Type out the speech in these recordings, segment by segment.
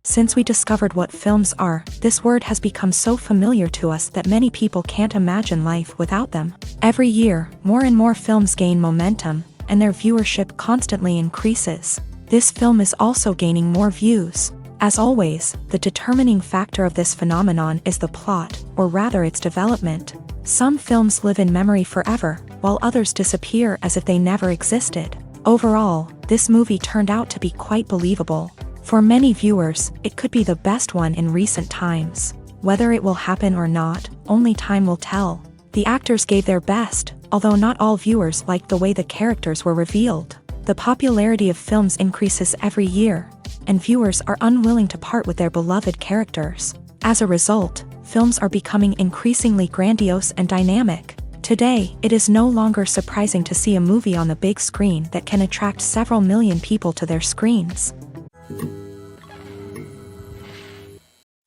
Since we discovered what films are, this word has become so familiar to us that many people can't imagine life without them. Every year, more and more films gain momentum, and their viewership constantly increases. This film is also gaining more views. As always, the determining factor of this phenomenon is the plot, or rather its development. Some films live in memory forever, while others disappear as if they never existed. Overall, this movie turned out to be quite believable. For many viewers, it could be the best one in recent times. Whether it will happen or not, only time will tell. The actors gave their best, although not all viewers liked the way the characters were revealed. The popularity of films increases every year, and viewers are unwilling to part with their beloved characters. As a result, films are becoming increasingly grandiose and dynamic. Today, it is no longer surprising to see a movie on the big screen that can attract several million people to their screens.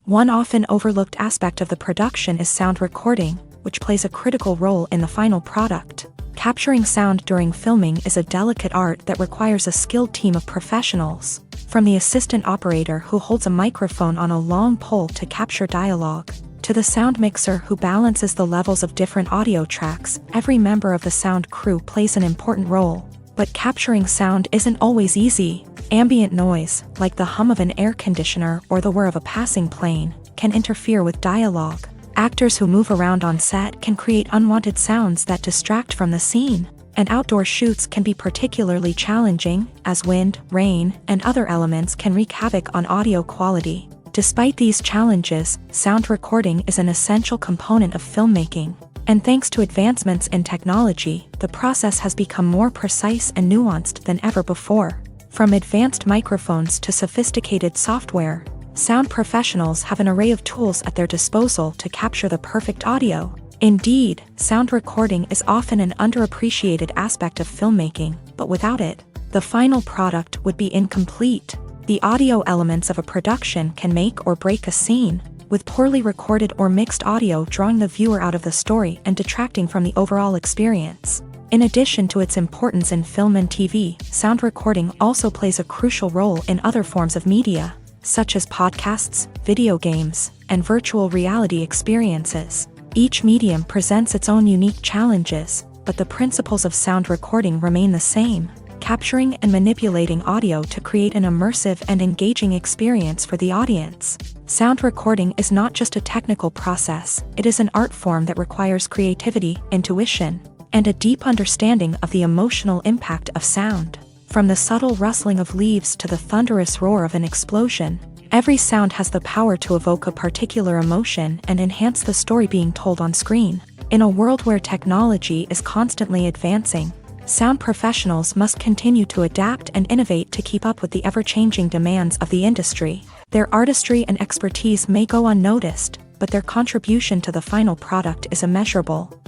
One often overlooked aspect of the production is sound recording, which plays a critical role in the final product. Capturing sound during filming is a delicate art that requires a skilled team of professionals. From the assistant operator who holds a microphone on a long pole to capture dialogue, to the sound mixer who balances the levels of different audio tracks, every member of the sound crew plays an important role. But capturing sound isn't always easy. Ambient noise, like the hum of an air conditioner or the whir of a passing plane, can interfere with dialogue. Actors who move around on set can create unwanted sounds that distract from the scene. And outdoor shoots can be particularly challenging, as wind, rain, and other elements can wreak havoc on audio quality. Despite these challenges, sound recording is an essential component of filmmaking. And thanks to advancements in technology, the process has become more precise and nuanced than ever before. From advanced microphones to sophisticated software, sound professionals have an array of tools at their disposal to capture the perfect audio. Indeed, sound recording is often an underappreciated aspect of filmmaking, but without it, the final product would be incomplete. The audio elements of a production can make or break a scene, with poorly recorded or mixed audio drawing the viewer out of the story and detracting from the overall experience. In addition to its importance in film and TV, sound recording also plays a crucial role in other forms of media, such as podcasts, video games, and virtual reality experiences. Each medium presents its own unique challenges, but the principles of sound recording remain the same: capturing and manipulating audio to create an immersive and engaging experience for the audience. Sound recording is not just a technical process, it is an art form that requires creativity, intuition, and a deep understanding of the emotional impact of sound. From the subtle rustling of leaves to the thunderous roar of an explosion, every sound has the power to evoke a particular emotion and enhance the story being told on screen. In a world where technology is constantly advancing, sound professionals must continue to adapt and innovate to keep up with the ever-changing demands of the industry. Their artistry and expertise may go unnoticed, but their contribution to the final product is immeasurable.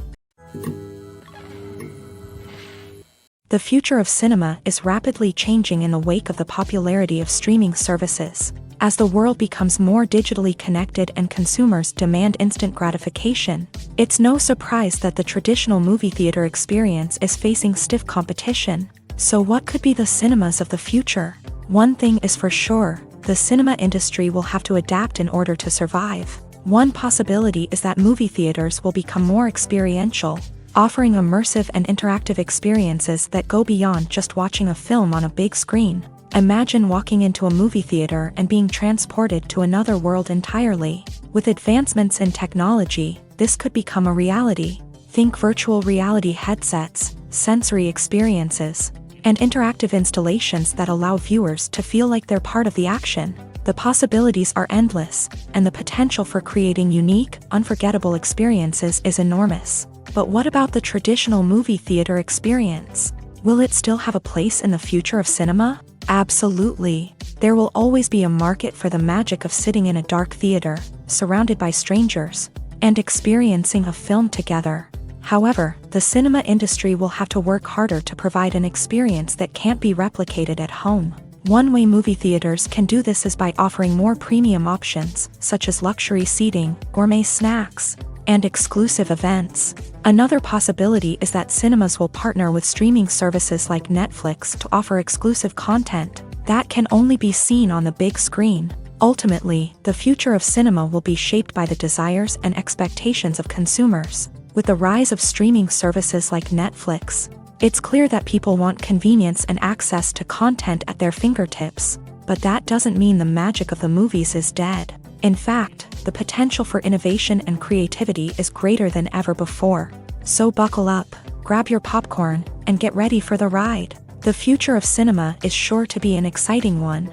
The future of cinema is rapidly changing in the wake of the popularity of streaming services. As the world becomes more digitally connected and consumers demand instant gratification, it's no surprise that the traditional movie theater experience is facing stiff competition. So what could be the cinemas of the future? One thing is for sure, the cinema industry will have to adapt in order to survive. One possibility is that movie theaters will become more experiential, offering immersive and interactive experiences that go beyond just watching a film on a big screen. Imagine walking into a movie theater and being transported to another world entirely. With advancements in technology, this could become a reality. Think virtual reality headsets, sensory experiences, and interactive installations that allow viewers to feel like they're part of the action. The possibilities are endless, and the potential for creating unique, unforgettable experiences is enormous. But what about the traditional movie theater experience? Will it still have a place in the future of cinema? Absolutely. There will always be a market for the magic of sitting in a dark theater, surrounded by strangers, and experiencing a film together. However, the cinema industry will have to work harder to provide an experience that can't be replicated at home. One way movie theaters can do this is by offering more premium options, such as luxury seating, gourmet snacks, and exclusive events. Another possibility is that cinemas will partner with streaming services like Netflix to offer exclusive content that can only be seen on the big screen. Ultimately, the future of cinema will be shaped by the desires and expectations of consumers. With the rise of streaming services like Netflix, it's clear that people want convenience and access to content at their fingertips. But that doesn't mean the magic of the movies is dead. In fact, the potential for innovation and creativity is greater than ever before. So buckle up, grab your popcorn, and get ready for the ride. The future of cinema is sure to be an exciting one.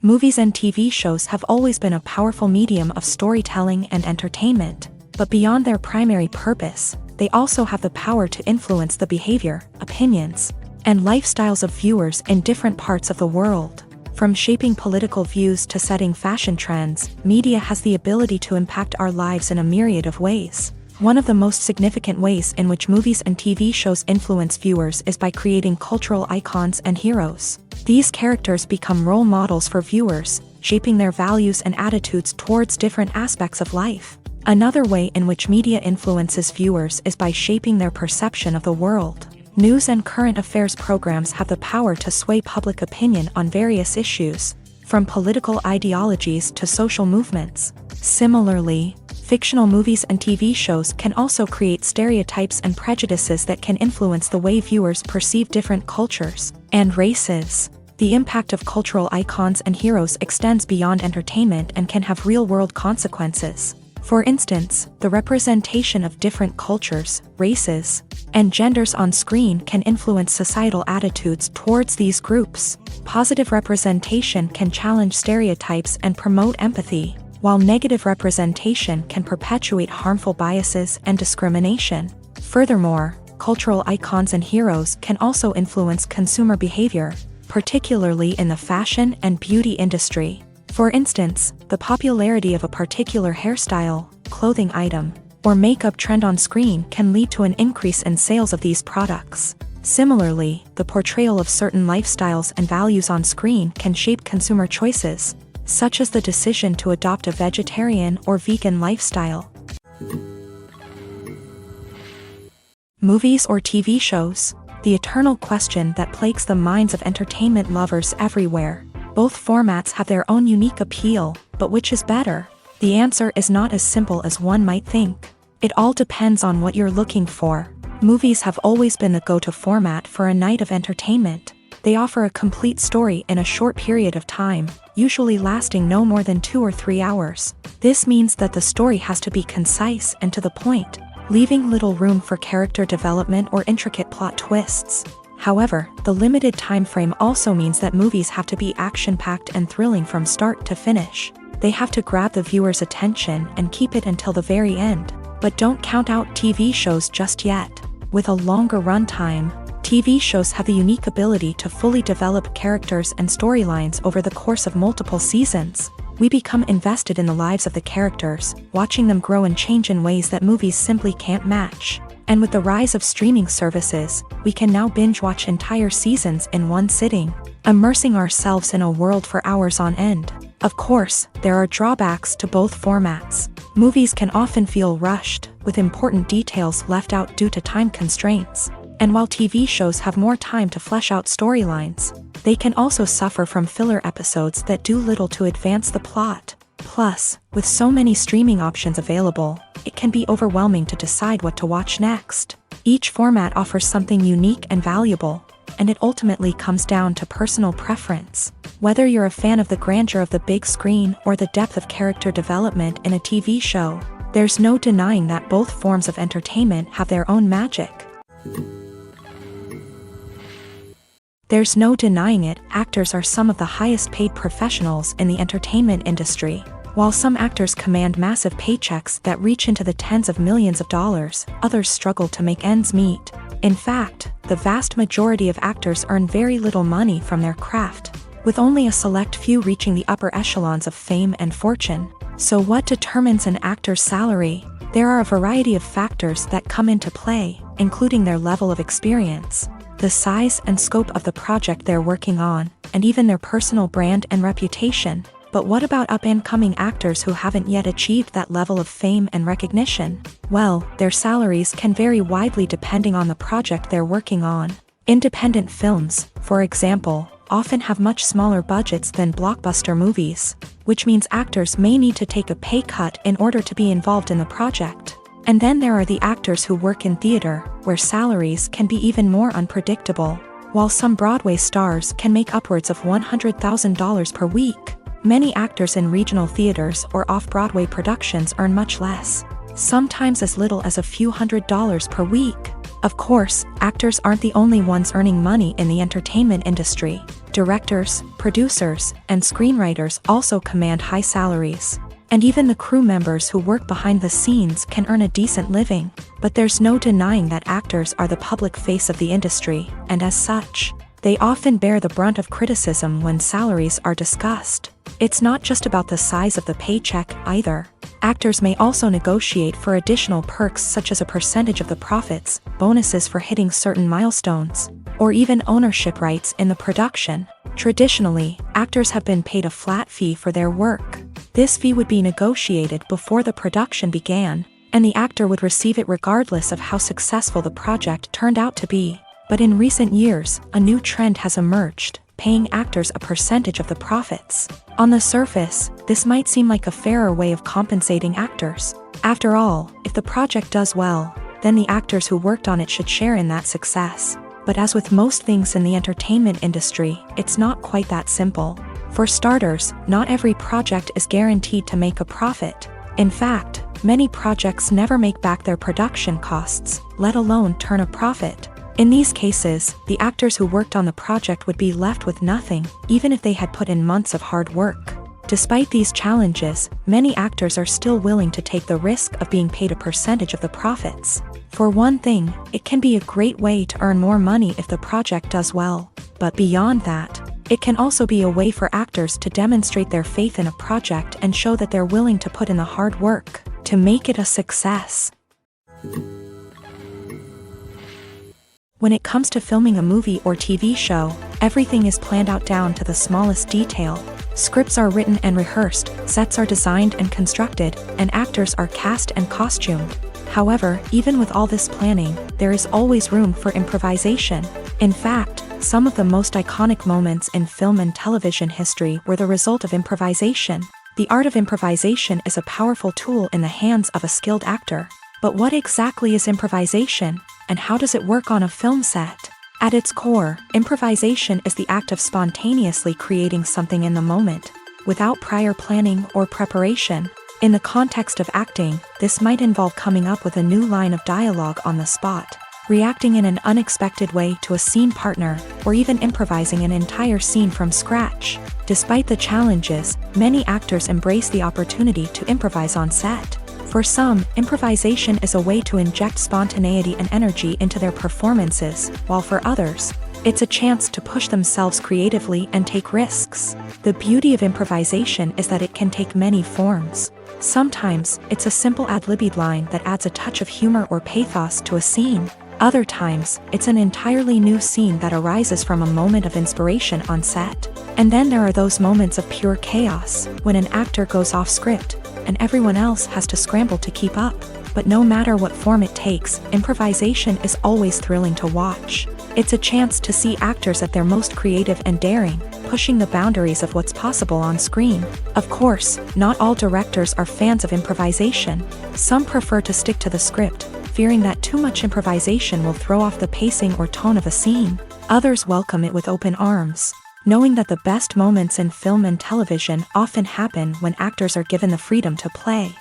Movies and TV shows have always been a powerful medium of storytelling and entertainment, but beyond their primary purpose, they also have the power to influence the behavior, opinions, and lifestyles of viewers in different parts of the world. From shaping political views to setting fashion trends, media has the ability to impact our lives in a myriad of ways. One of the most significant ways in which movies and TV shows influence viewers is by creating cultural icons and heroes. These characters become role models for viewers, shaping their values and attitudes towards different aspects of life. Another way in which media influences viewers is by shaping their perception of the world. News and current affairs programs have the power to sway public opinion on various issues, from political ideologies to social movements. Similarly, fictional movies and TV shows can also create stereotypes and prejudices that can influence the way viewers perceive different cultures and races. The impact of cultural icons and heroes extends beyond entertainment and can have real-world consequences. For instance, the representation of different cultures, races, and genders on screen can influence societal attitudes towards these groups. Positive representation can challenge stereotypes and promote empathy, while negative representation can perpetuate harmful biases and discrimination. Furthermore, cultural icons and heroes can also influence consumer behavior, particularly in the fashion and beauty industry. For instance, the popularity of a particular hairstyle, clothing item, or makeup trend on screen can lead to an increase in sales of these products. Similarly, the portrayal of certain lifestyles and values on screen can shape consumer choices, such as the decision to adopt a vegetarian or vegan lifestyle. Movies or TV shows? The eternal question that plagues the minds of entertainment lovers everywhere. Both formats have their own unique appeal, but which is better? The answer is not as simple as one might think. It all depends on what you're looking for. Movies have always been the go-to format for a night of entertainment. They offer a complete story in a short period of time, usually lasting no more than 2 or 3 hours. This means that the story has to be concise and to the point, leaving little room for character development or intricate plot twists. However, the limited time frame also means that movies have to be action-packed and thrilling from start to finish. They have to grab the viewer's attention and keep it until the very end. But don't count out TV shows just yet. With a longer runtime, TV shows have the unique ability to fully develop characters and storylines over the course of multiple seasons. We become invested in the lives of the characters, watching them grow and change in ways that movies simply can't match. And with the rise of streaming services, we can now binge-watch entire seasons in one sitting, immersing ourselves in a world for hours on end. Of course, there are drawbacks to both formats. Movies can often feel rushed, with important details left out due to time constraints. And while TV shows have more time to flesh out storylines, they can also suffer from filler episodes that do little to advance the plot. Plus, with so many streaming options available, it can be overwhelming to decide what to watch next. Each format offers something unique and valuable, and it ultimately comes down to personal preference. Whether you're a fan of the grandeur of the big screen or the depth of character development in a TV show, there's no denying that both forms of entertainment have their own magic. There's no denying it, actors are some of the highest paid professionals in the entertainment industry. While some actors command massive paychecks that reach into the tens of millions of dollars, others struggle to make ends meet. In fact, the vast majority of actors earn very little money from their craft, with only a select few reaching the upper echelons of fame and fortune. So what determines an actor's salary? There are a variety of factors that come into play, including their level of experience, the size and scope of the project they're working on, and even their personal brand and reputation. But what about up-and-coming actors who haven't yet achieved that level of fame and recognition? Well, their salaries can vary widely depending on the project they're working on. Independent films, for example, often have much smaller budgets than blockbuster movies, which means actors may need to take a pay cut in order to be involved in the project. And then there are the actors who work in theater, where salaries can be even more unpredictable. While some Broadway stars can make upwards of $100,000 per week, many actors in regional theaters or off-Broadway productions earn much less, sometimes as little as a few $100s per week. Of course, actors aren't the only ones earning money in the entertainment industry. Directors, producers, and screenwriters also command high salaries. And even the crew members who work behind the scenes can earn a decent living. But there's no denying that actors are the public face of the industry, and as such, they often bear the brunt of criticism when salaries are discussed. It's not just about the size of the paycheck, either. Actors may also negotiate for additional perks such as a percentage of the profits, bonuses for hitting certain milestones, or even ownership rights in the production. Traditionally, actors have been paid a flat fee for their work. This fee would be negotiated before the production began, and the actor would receive it regardless of how successful the project turned out to be. But in recent years, a new trend has emerged, paying actors a percentage of the profits. On the surface, this might seem like a fairer way of compensating actors. After all, if the project does well, then the actors who worked on it should share in that success. But as with most things in the entertainment industry, it's not quite that simple. For starters, not every project is guaranteed to make a profit. In fact, many projects never make back their production costs, let alone turn a profit. In these cases, the actors who worked on the project would be left with nothing, even if they had put in months of hard work. Despite these challenges, many actors are still willing to take the risk of being paid a percentage of the profits. For one thing, it can be a great way to earn more money if the project does well. But beyond that, it can also be a way for actors to demonstrate their faith in a project and show that they're willing to put in the hard work to make it a success. When it comes to filming a movie or TV show, everything is planned out down to the smallest detail. Scripts are written and rehearsed, sets are designed and constructed, and actors are cast and costumed. However, even with all this planning, there is always room for improvisation. In fact, some of the most iconic moments in film and television history were the result of improvisation. The art of improvisation is a powerful tool in the hands of a skilled actor. But what exactly is improvisation, and how does it work on a film set? At its core, improvisation is the act of spontaneously creating something in the moment, without prior planning or preparation. In the context of acting, this might involve coming up with a new line of dialogue on the spot, reacting in an unexpected way to a scene partner, or even improvising an entire scene from scratch. Despite the challenges, many actors embrace the opportunity to improvise on set. For some, improvisation is a way to inject spontaneity and energy into their performances, while for others, it's a chance to push themselves creatively and take risks. The beauty of improvisation is that it can take many forms. Sometimes, it's a simple ad-libbed line that adds a touch of humor or pathos to a scene. Other times, it's an entirely new scene that arises from a moment of inspiration on set. And then there are those moments of pure chaos, when an actor goes off script, and everyone else has to scramble to keep up. But no matter what form it takes, improvisation is always thrilling to watch. It's a chance to see actors at their most creative and daring, pushing the boundaries of what's possible on screen. Of course, not all directors are fans of improvisation. Some prefer to stick to the script, fearing that too much improvisation will throw off the pacing or tone of a scene. Others welcome it with open arms, knowing that the best moments in film and television often happen when actors are given the freedom to play.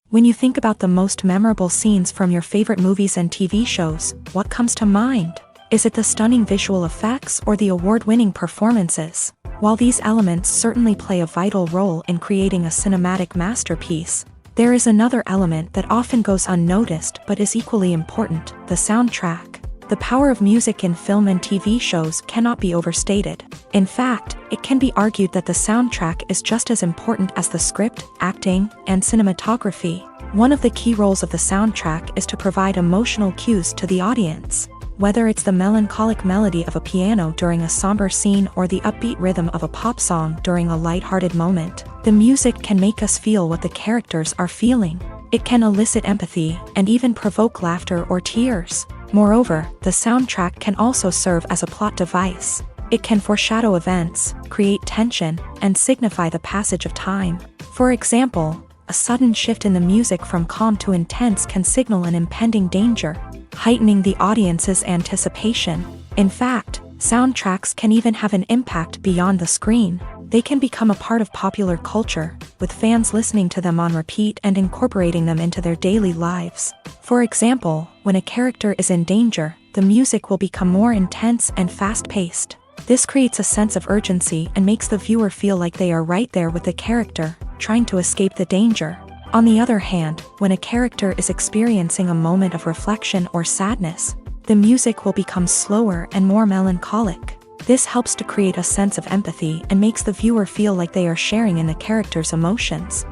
When you think about the most memorable scenes from your favorite movies and TV shows, what comes to mind? Is it the stunning visual effects or the award-winning performances? While these elements certainly play a vital role in creating a cinematic masterpiece, there is another element that often goes unnoticed but is equally important: the soundtrack. The power of music in film and TV shows cannot be overstated. In fact, it can be argued that the soundtrack is just as important as the script, acting, and cinematography. One of the key roles of the soundtrack is to provide emotional cues to the audience. Whether it's the melancholic melody of a piano during a somber scene or the upbeat rhythm of a pop song during a lighthearted moment, the music can make us feel what the characters are feeling. It can elicit empathy and even provoke laughter or tears. Moreover, the soundtrack can also serve as a plot device. It can foreshadow events, create tension, and signify the passage of time. For example, a sudden shift in the music from calm to intense can signal an impending danger, heightening the audience's anticipation. In fact, soundtracks can even have an impact beyond the screen. They can become a part of popular culture, with fans listening to them on repeat and incorporating them into their daily lives. For example, when a character is in danger, the music will become more intense and fast-paced. This creates a sense of urgency and makes the viewer feel like they are right there with the character, trying to escape the danger. On the other hand, when a character is experiencing a moment of reflection or sadness, the music will become slower and more melancholic. This helps to create a sense of empathy and makes the viewer feel like they are sharing in the character's emotions.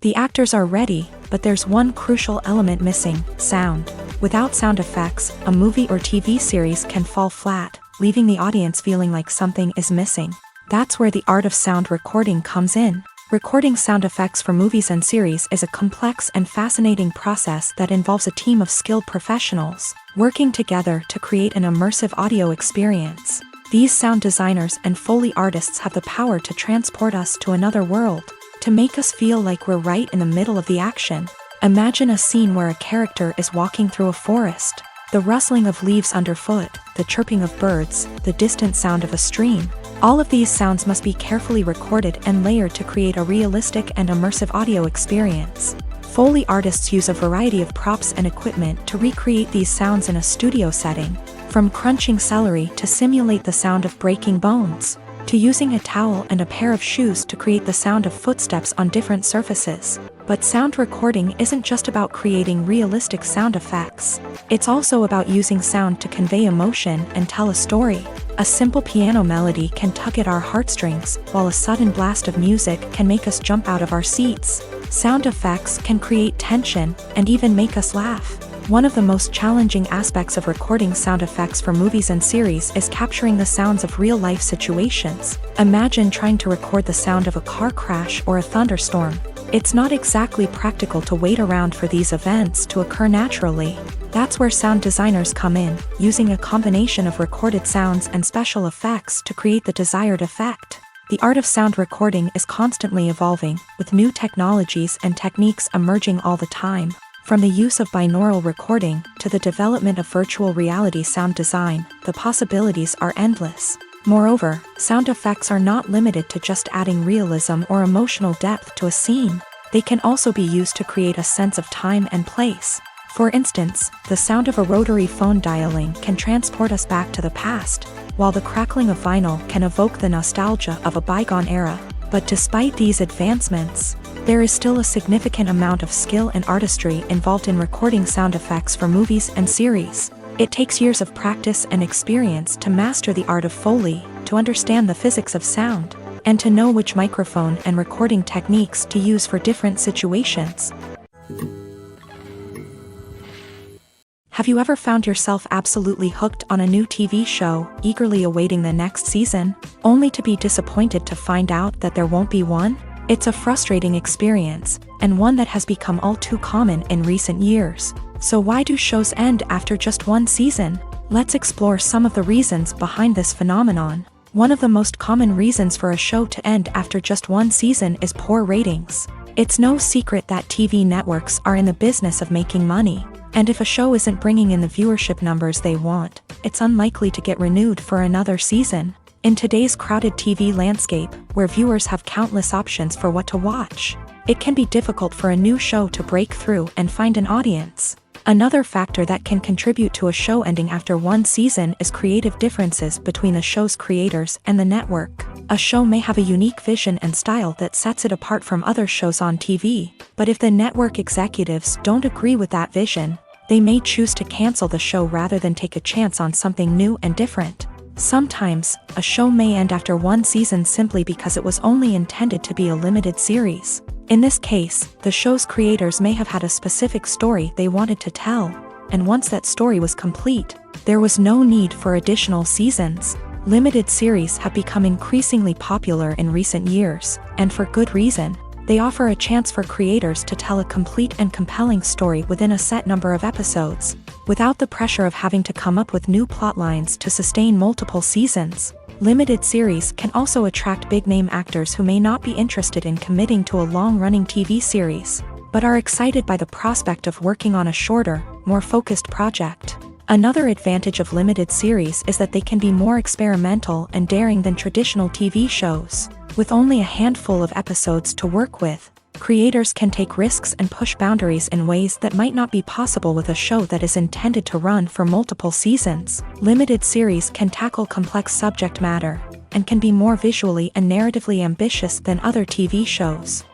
The actors are ready, but there's one crucial element missing: sound. Without sound effects, a movie or TV series can fall flat, leaving the audience feeling like something is missing. That's where the art of sound recording comes in. Recording sound effects for movies and series is a complex and fascinating process that involves a team of skilled professionals working together to create an immersive audio experience. These sound designers and Foley artists have the power to transport us to another world, to make us feel like we're right in the middle of the action. Imagine a scene where a character is walking through a forest. The rustling of leaves underfoot, the chirping of birds, the distant sound of a stream. All of these sounds must be carefully recorded and layered to create a realistic and immersive audio experience. Foley artists use a variety of props and equipment to recreate these sounds in a studio setting, from crunching celery to simulate the sound of breaking bones, to using a towel and a pair of shoes to create the sound of footsteps on different surfaces. But sound recording isn't just about creating realistic sound effects. It's also about using sound to convey emotion and tell a story. A simple piano melody can tug at our heartstrings, while a sudden blast of music can make us jump out of our seats. Sound effects can create tension and even make us laugh. One of the most challenging aspects of recording sound effects for movies and series is capturing the sounds of real-life situations. Imagine trying to record the sound of a car crash or a thunderstorm. It's not exactly practical to wait around for these events to occur naturally. That's where sound designers come in, using a combination of recorded sounds and special effects to create the desired effect. The art of sound recording is constantly evolving, with new technologies and techniques emerging all the time. From the use of binaural recording to the development of virtual reality sound design, the possibilities are endless. Moreover, sound effects are not limited to just adding realism or emotional depth to a scene. They can also be used to create a sense of time and place. For instance, the sound of a rotary phone dialing can transport us back to the past, while the crackling of vinyl can evoke the nostalgia of a bygone era. But despite these advancements, there is still a significant amount of skill and artistry involved in recording sound effects for movies and series. It takes years of practice and experience to master the art of Foley, to understand the physics of sound, and to know which microphone and recording techniques to use for different situations. Have you ever found yourself absolutely hooked on a new TV show, eagerly awaiting the next season, only to be disappointed to find out that there won't be one? It's a frustrating experience, and one that has become all too common in recent years. So why do shows end after just one season? Let's explore some of the reasons behind this phenomenon. One of the most common reasons for a show to end after just one season is poor ratings. It's no secret that TV networks are in the business of making money. And if a show isn't bringing in the viewership numbers they want, it's unlikely to get renewed for another season. In today's crowded TV landscape, where viewers have countless options for what to watch, it can be difficult for a new show to break through and find an audience. Another factor that can contribute to a show ending after one season is creative differences between the show's creators and the network. A show may have a unique vision and style that sets it apart from other shows on TV, but if the network executives don't agree with that vision, they may choose to cancel the show rather than take a chance on something new and different. Sometimes, a show may end after one season simply because it was only intended to be a limited series. In this case, the show's creators may have had a specific story they wanted to tell, and once that story was complete, there was no need for additional seasons. Limited series have become increasingly popular in recent years, and for good reason. They offer a chance for creators to tell a complete and compelling story within a set number of episodes, without the pressure of having to come up with new plotlines to sustain multiple seasons. Limited series can also attract big-name actors who may not be interested in committing to a long-running TV series, but are excited by the prospect of working on a shorter, more focused project. Another advantage of limited series is that they can be more experimental and daring than traditional TV shows. With only a handful of episodes to work with, creators can take risks and push boundaries in ways that might not be possible with a show that is intended to run for multiple seasons. Limited series can tackle complex subject matter, and can be more visually and narratively ambitious than other TV shows.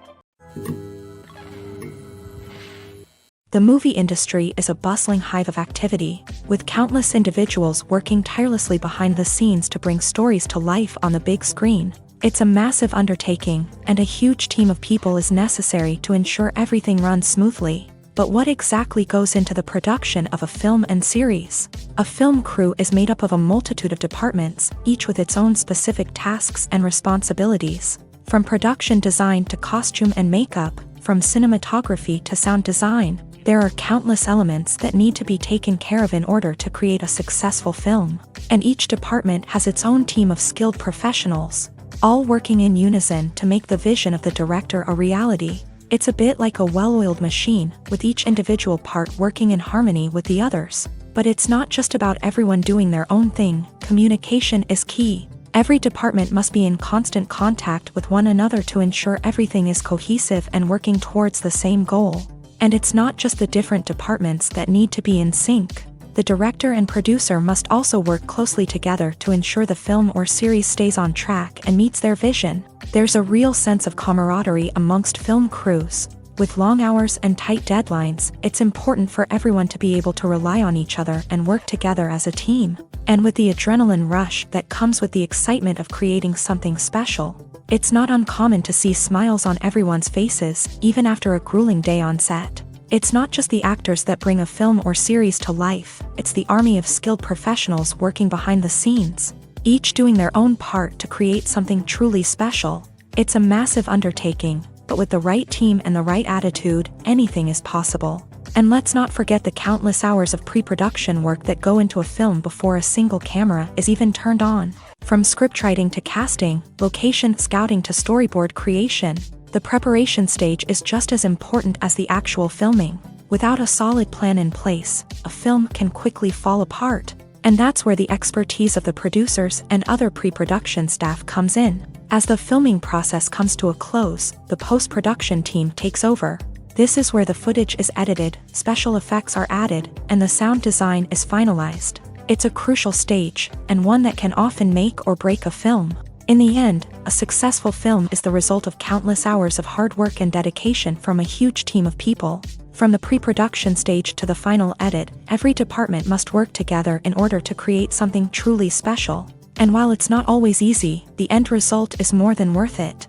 The movie industry is a bustling hive of activity, with countless individuals working tirelessly behind the scenes to bring stories to life on the big screen. It's a massive undertaking, and a huge team of people is necessary to ensure everything runs smoothly. But what exactly goes into the production of a film and series? A film crew is made up of a multitude of departments, each with its own specific tasks and responsibilities. From production design to costume and makeup, from cinematography to sound design, there are countless elements that need to be taken care of in order to create a successful film. And each department has its own team of skilled professionals, all working in unison to make the vision of the director a reality. It's a bit like a well-oiled machine, with each individual part working in harmony with the others. But it's not just about everyone doing their own thing. Communication is key. Every department must be in constant contact with one another to ensure everything is cohesive and working towards the same goal. And it's not just the different departments that need to be in sync. The director and producer must also work closely together to ensure the film or series stays on track and meets their vision. There's a real sense of camaraderie amongst film crews. With long hours and tight deadlines, it's important for everyone to be able to rely on each other and work together as a team. And with the adrenaline rush that comes with the excitement of creating something special, it's not uncommon to see smiles on everyone's faces, even after a grueling day on set. It's not just the actors that bring a film or series to life, it's the army of skilled professionals working behind the scenes, each doing their own part to create something truly special. It's a massive undertaking, but with the right team and the right attitude, anything is possible. And let's not forget the countless hours of pre-production work that go into a film before a single camera is even turned on. From scriptwriting to casting, location scouting to storyboard creation, the preparation stage is just as important as the actual filming. Without a solid plan in place, a film can quickly fall apart. And that's where the expertise of the producers and other pre-production staff comes in. As the filming process comes to a close, the post-production team takes over. This is where the footage is edited, special effects are added, and the sound design is finalized. It's a crucial stage, and one that can often make or break a film. In the end, a successful film is the result of countless hours of hard work and dedication from a huge team of people. From the pre-production stage to the final edit, every department must work together in order to create something truly special. And while it's not always easy, the end result is more than worth it.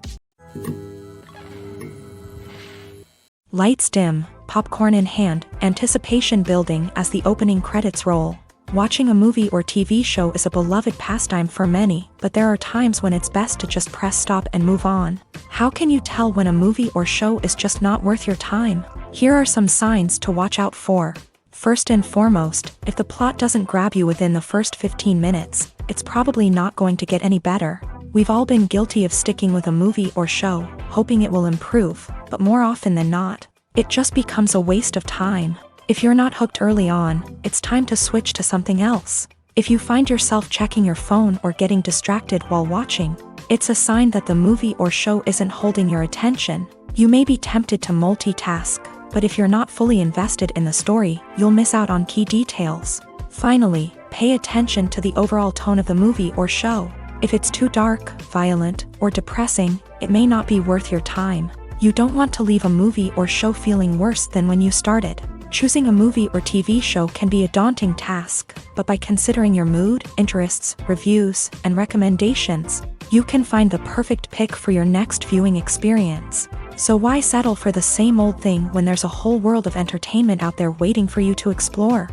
Lights dim, popcorn in hand, anticipation building as the opening credits roll. Watching a movie or TV show is a beloved pastime for many, but there are times when it's best to just press stop and move on. How can you tell when a movie or show is just not worth your time? Here are some signs to watch out for. First and foremost, if the plot doesn't grab you within the first 15 minutes, it's probably not going to get any better. We've all been guilty of sticking with a movie or show, hoping it will improve, but more often than not, it just becomes a waste of time. If you're not hooked early on, it's time to switch to something else. If you find yourself checking your phone or getting distracted while watching, it's a sign that the movie or show isn't holding your attention. You may be tempted to multitask, but if you're not fully invested in the story, you'll miss out on key details. Finally, pay attention to the overall tone of the movie or show. If it's too dark, violent, or depressing, it may not be worth your time. You don't want to leave a movie or show feeling worse than when you started. Choosing a movie or TV show can be a daunting task, but by considering your mood, interests, reviews, and recommendations, you can find the perfect pick for your next viewing experience. So why settle for the same old thing when there's a whole world of entertainment out there waiting for you to explore?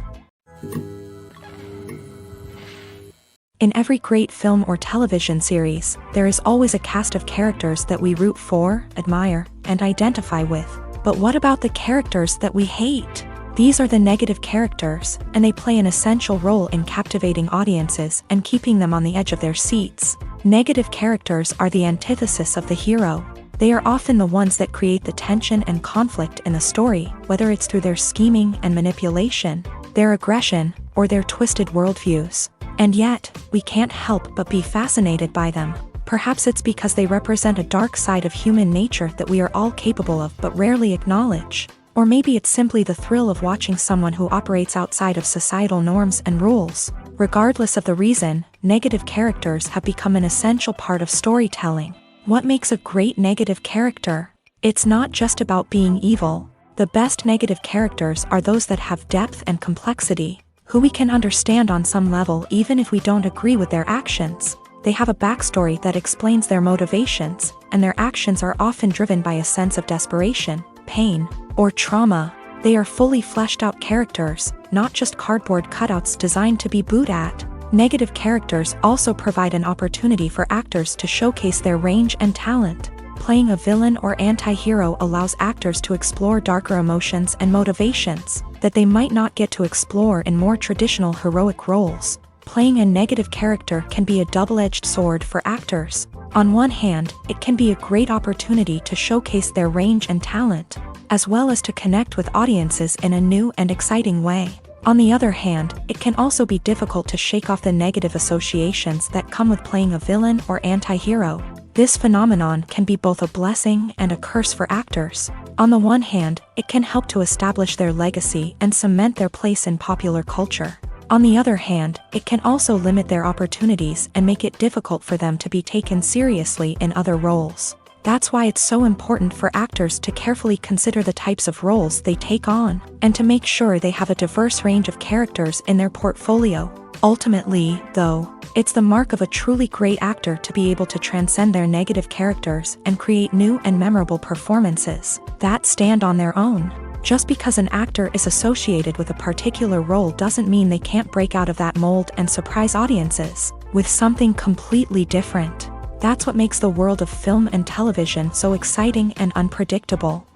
In every great film or television series, there is always a cast of characters that we root for, admire, and identify with. But what about the characters that we hate? These are the negative characters, and they play an essential role in captivating audiences and keeping them on the edge of their seats. Negative characters are the antithesis of the hero. They are often the ones that create the tension and conflict in the story, whether it's through their scheming and manipulation, their aggression, or their twisted worldviews. And yet, we can't help but be fascinated by them. Perhaps it's because they represent a dark side of human nature that we are all capable of but rarely acknowledge. Or maybe it's simply the thrill of watching someone who operates outside of societal norms and rules. Regardless of the reason, negative characters have become an essential part of storytelling. What makes a great negative character? It's not just about being evil. The best negative characters are those that have depth and complexity, who we can understand on some level even if we don't agree with their actions. They have a backstory that explains their motivations, and their actions are often driven by a sense of desperation, pain, or trauma. They are fully fleshed out characters, not just cardboard cutouts designed to be booed at. Negative characters also provide an opportunity for actors to showcase their range and talent. Playing a villain or anti-hero allows actors to explore darker emotions and motivations that they might not get to explore in more traditional heroic roles. Playing a negative character can be a double-edged sword for actors. On one hand, it can be a great opportunity to showcase their range and talent, as well as to connect with audiences in a new and exciting way. On the other hand, it can also be difficult to shake off the negative associations that come with playing a villain or anti-hero. This phenomenon can be both a blessing and a curse for actors. On the one hand, it can help to establish their legacy and cement their place in popular culture. On the other hand, it can also limit their opportunities and make it difficult for them to be taken seriously in other roles. That's why it's so important for actors to carefully consider the types of roles they take on, and to make sure they have a diverse range of characters in their portfolio. Ultimately, though, it's the mark of a truly great actor to be able to transcend their negative characters and create new and memorable performances that stand on their own. Just because an actor is associated with a particular role doesn't mean they can't break out of that mold and surprise audiences with something completely different. That's what makes the world of film and television so exciting and unpredictable.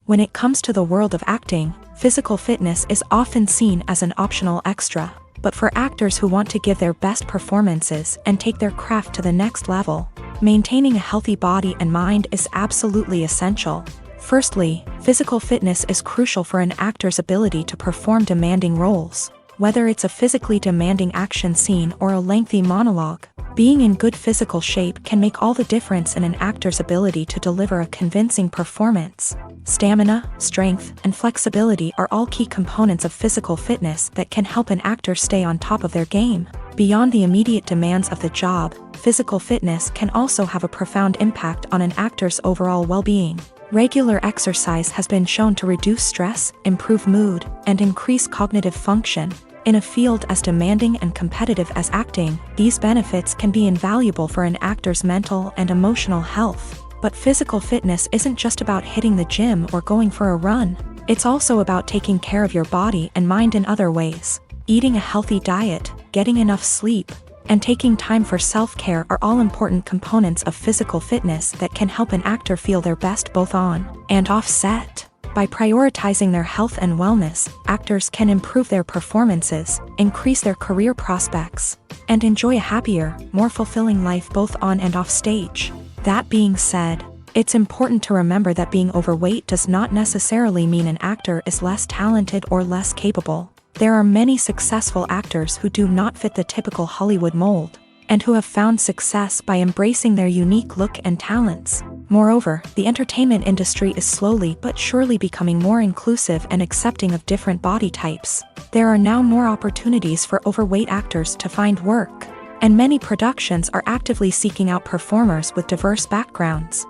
When it comes to the world of acting, physical fitness is often seen as an optional extra. But for actors who want to give their best performances and take their craft to the next level, maintaining a healthy body and mind is absolutely essential. Firstly, physical fitness is crucial for an actor's ability to perform demanding roles. Whether it's a physically demanding action scene or a lengthy monologue, being in good physical shape can make all the difference in an actor's ability to deliver a convincing performance. Stamina, strength, and flexibility are all key components of physical fitness that can help an actor stay on top of their game. Beyond the immediate demands of the job, physical fitness can also have a profound impact on an actor's overall well-being. Regular exercise has been shown to reduce stress, improve mood, and increase cognitive function. In a field as demanding and competitive as acting, these benefits can be invaluable for an actor's mental and emotional health. But physical fitness isn't just about hitting the gym or going for a run. It's also about taking care of your body and mind in other ways. Eating a healthy diet, getting enough sleep, and taking time for self-care are all important components of physical fitness that can help an actor feel their best both on and off set. By prioritizing their health and wellness, actors can improve their performances, increase their career prospects, and enjoy a happier, more fulfilling life both on and off stage. That being said, it's important to remember that being overweight does not necessarily mean an actor is less talented or less capable. There are many successful actors who do not fit the typical Hollywood mold, and who have found success by embracing their unique look and talents. Moreover, the entertainment industry is slowly but surely becoming more inclusive and accepting of different body types. There are now more opportunities for overweight actors to find work, and many productions are actively seeking out performers with diverse backgrounds.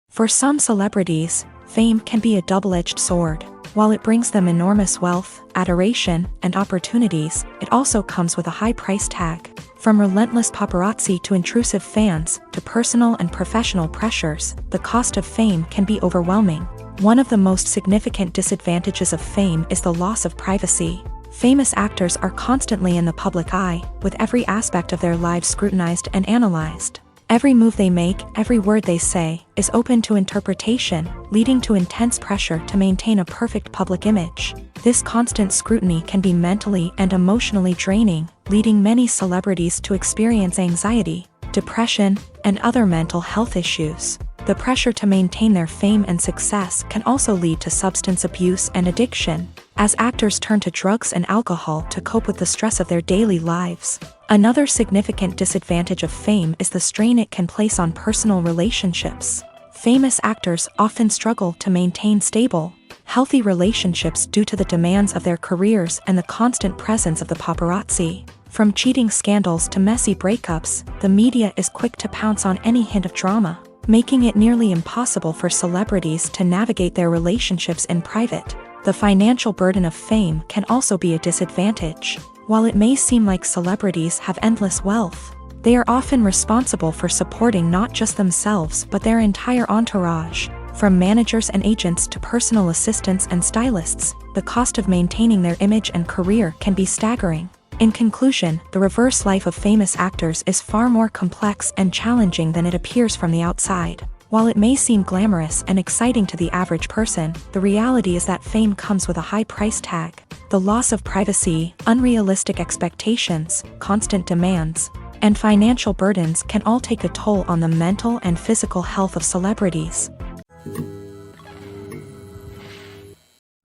For some celebrities, fame can be a double-edged sword. While it brings them enormous wealth, adoration, and opportunities, it also comes with a high price tag. From relentless paparazzi to intrusive fans, to personal and professional pressures, the cost of fame can be overwhelming. One of the most significant disadvantages of fame is the loss of privacy. Famous actors are constantly in the public eye, with every aspect of their lives scrutinized and analyzed. Every move they make, every word they say, is open to interpretation, leading to intense pressure to maintain a perfect public image. This constant scrutiny can be mentally and emotionally draining, leading many celebrities to experience anxiety, depression, and other mental health issues. The pressure to maintain their fame and success can also lead to substance abuse and addiction, as actors turn to drugs and alcohol to cope with the stress of their daily lives. Another significant disadvantage of fame is the strain it can place on personal relationships. Famous actors often struggle to maintain stable, healthy relationships due to the demands of their careers and the constant presence of the paparazzi. From cheating scandals to messy breakups, the media is quick to pounce on any hint of drama, making it nearly impossible for celebrities to navigate their relationships in private. The financial burden of fame can also be a disadvantage. While it may seem like celebrities have endless wealth, they are often responsible for supporting not just themselves but their entire entourage. From managers and agents to personal assistants and stylists, the cost of maintaining their image and career can be staggering. In conclusion, the reverse life of famous actors is far more complex and challenging than it appears from the outside. While it may seem glamorous and exciting to the average person, the reality is that fame comes with a high price tag. The loss of privacy, unrealistic expectations, constant demands, and financial burdens can all take a toll on the mental and physical health of celebrities.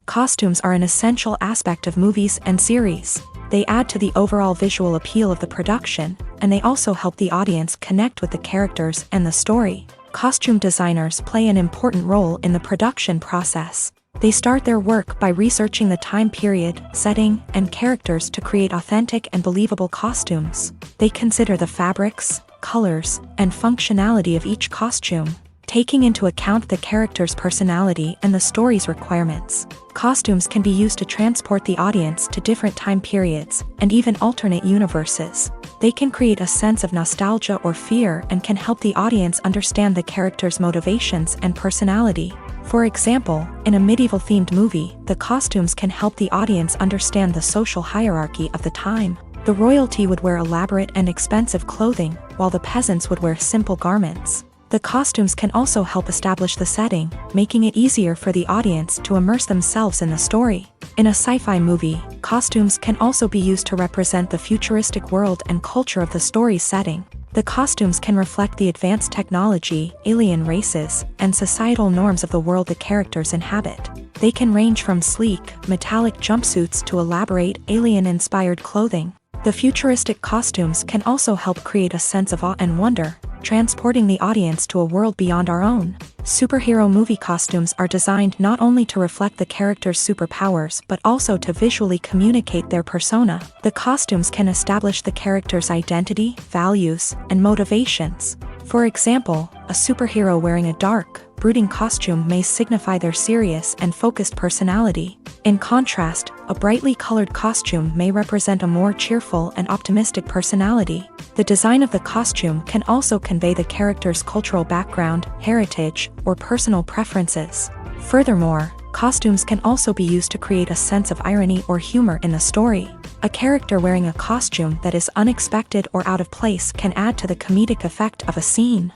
Costumes are an essential aspect of movies and series. They add to the overall visual appeal of the production, and they also help the audience connect with the characters and the story. Costume designers play an important role in the production process. They start their work by researching the time period, setting, and characters to create authentic and believable costumes. They consider the fabrics, colors, and functionality of each costume, taking into account the character's personality and the story's requirements. Costumes can be used to transport the audience to different time periods and even alternate universes. They can create a sense of nostalgia or fear and can help the audience understand the character's motivations and personality. For example, in a medieval-themed movie, the costumes can help the audience understand the social hierarchy of the time. The royalty would wear elaborate and expensive clothing, while the peasants would wear simple garments. The costumes can also help establish the setting, making it easier for the audience to immerse themselves in the story. In a sci-fi movie, costumes can also be used to represent the futuristic world and culture of the story's setting. The costumes can reflect the advanced technology, alien races, and societal norms of the world the characters inhabit. They can range from sleek, metallic jumpsuits to elaborate, alien-inspired clothing. The futuristic costumes can also help create a sense of awe and wonder, transporting the audience to a world beyond our own. Superhero movie costumes are designed not only to reflect the character's superpowers but also to visually communicate their persona. The costumes can establish the character's identity, values, and motivations. For example, a superhero wearing a dark, brooding costume may signify their serious and focused personality. In contrast, a brightly colored costume may represent a more cheerful and optimistic personality. The design of the costume can also convey the character's cultural background, heritage, or personal preferences. Furthermore, costumes can also be used to create a sense of irony or humor in the story. A character wearing a costume that is unexpected or out of place can add to the comedic effect of a scene.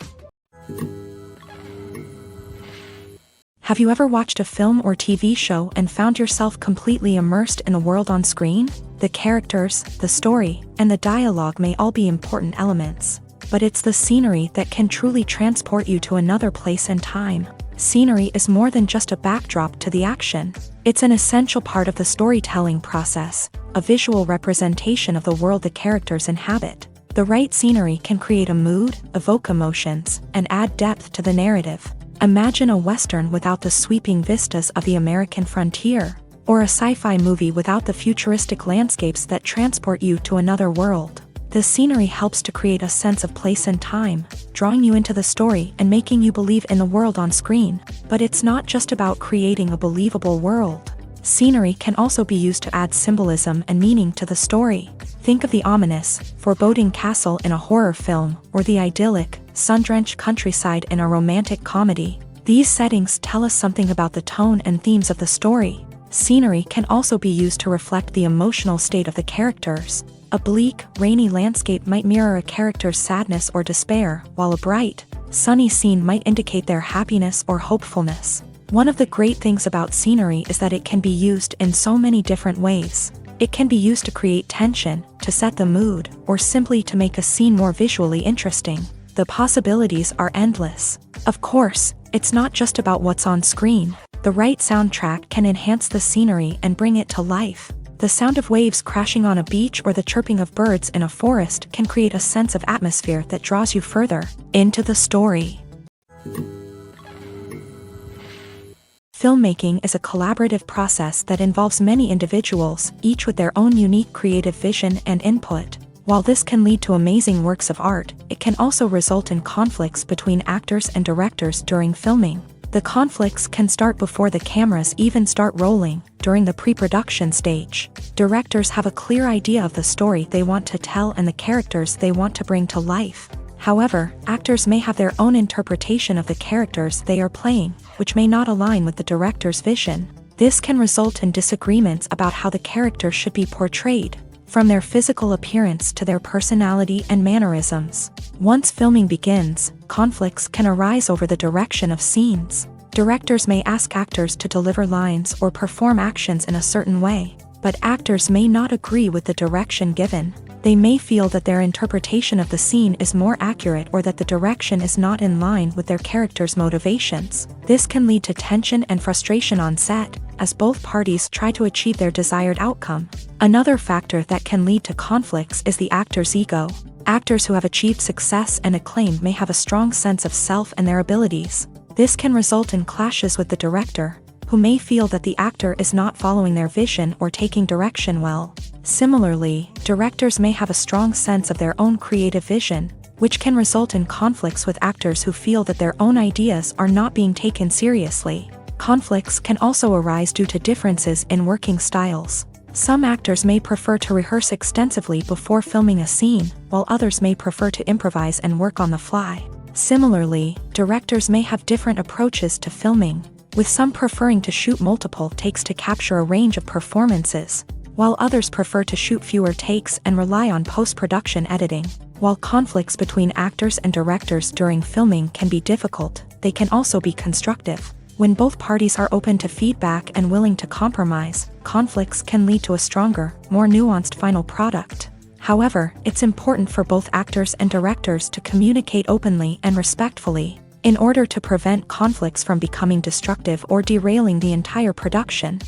Have you ever watched a film or TV show and found yourself completely immersed in the world on screen? The characters, the story, and the dialogue may all be important elements, but it's the scenery that can truly transport you to another place and time. Scenery is more than just a backdrop to the action. It's an essential part of the storytelling process, a visual representation of the world the characters inhabit. The right scenery can create a mood, evoke emotions, and add depth to the narrative. Imagine a Western without the sweeping vistas of the American frontier, or a sci-fi movie without the futuristic landscapes that transport you to another world. The scenery helps to create a sense of place and time, drawing you into the story and making you believe in the world on screen. But it's not just about creating a believable world. Scenery can also be used to add symbolism and meaning to the story. Think of the ominous, foreboding castle in a horror film, or the idyllic, sun-drenched countryside in a romantic comedy. These settings tell us something about the tone and themes of the story. Scenery can also be used to reflect the emotional state of the characters. A bleak, rainy landscape might mirror a character's sadness or despair, while a bright, sunny scene might indicate their happiness or hopefulness. One of the great things about scenery is that it can be used in so many different ways. It can be used to create tension, to set the mood, or simply to make a scene more visually interesting. The possibilities are endless. Of course, it's not just about what's on screen. The right soundtrack can enhance the scenery and bring it to life. The sound of waves crashing on a beach or the chirping of birds in a forest can create a sense of atmosphere that draws you further into the story. Filmmaking is a collaborative process that involves many individuals, each with their own unique creative vision and input. While this can lead to amazing works of art, it can also result in conflicts between actors and directors during filming. The conflicts can start before the cameras even start rolling, during the pre-production stage. Directors have a clear idea of the story they want to tell and the characters they want to bring to life. However, actors may have their own interpretation of the characters they are playing, which may not align with the director's vision. This can result in disagreements about how the character should be portrayed, from their physical appearance to their personality and mannerisms. Once filming begins, conflicts can arise over the direction of scenes. Directors may ask actors to deliver lines or perform actions in a certain way, but actors may not agree with the direction given. They may feel that their interpretation of the scene is more accurate or that the direction is not in line with their character's motivations. This can lead to tension and frustration on set, as both parties try to achieve their desired outcome. Another factor that can lead to conflicts is the actor's ego. Actors who have achieved success and acclaim may have a strong sense of self and their abilities. This can result in clashes with the director, who may feel that the actor is not following their vision or taking direction well. Similarly, directors may have a strong sense of their own creative vision, which can result in conflicts with actors who feel that their own ideas are not being taken seriously. Conflicts can also arise due to differences in working styles. Some actors may prefer to rehearse extensively before filming a scene, while others may prefer to improvise and work on the fly. Similarly, directors may have different approaches to filming, with some preferring to shoot multiple takes to capture a range of performances, while others prefer to shoot fewer takes and rely on post-production editing. While conflicts between actors and directors during filming can be difficult, they can also be constructive. When both parties are open to feedback and willing to compromise, conflicts can lead to a stronger, more nuanced final product. However, it's important for both actors and directors to communicate openly and respectfully, in order to prevent conflicts from becoming destructive or derailing the entire production.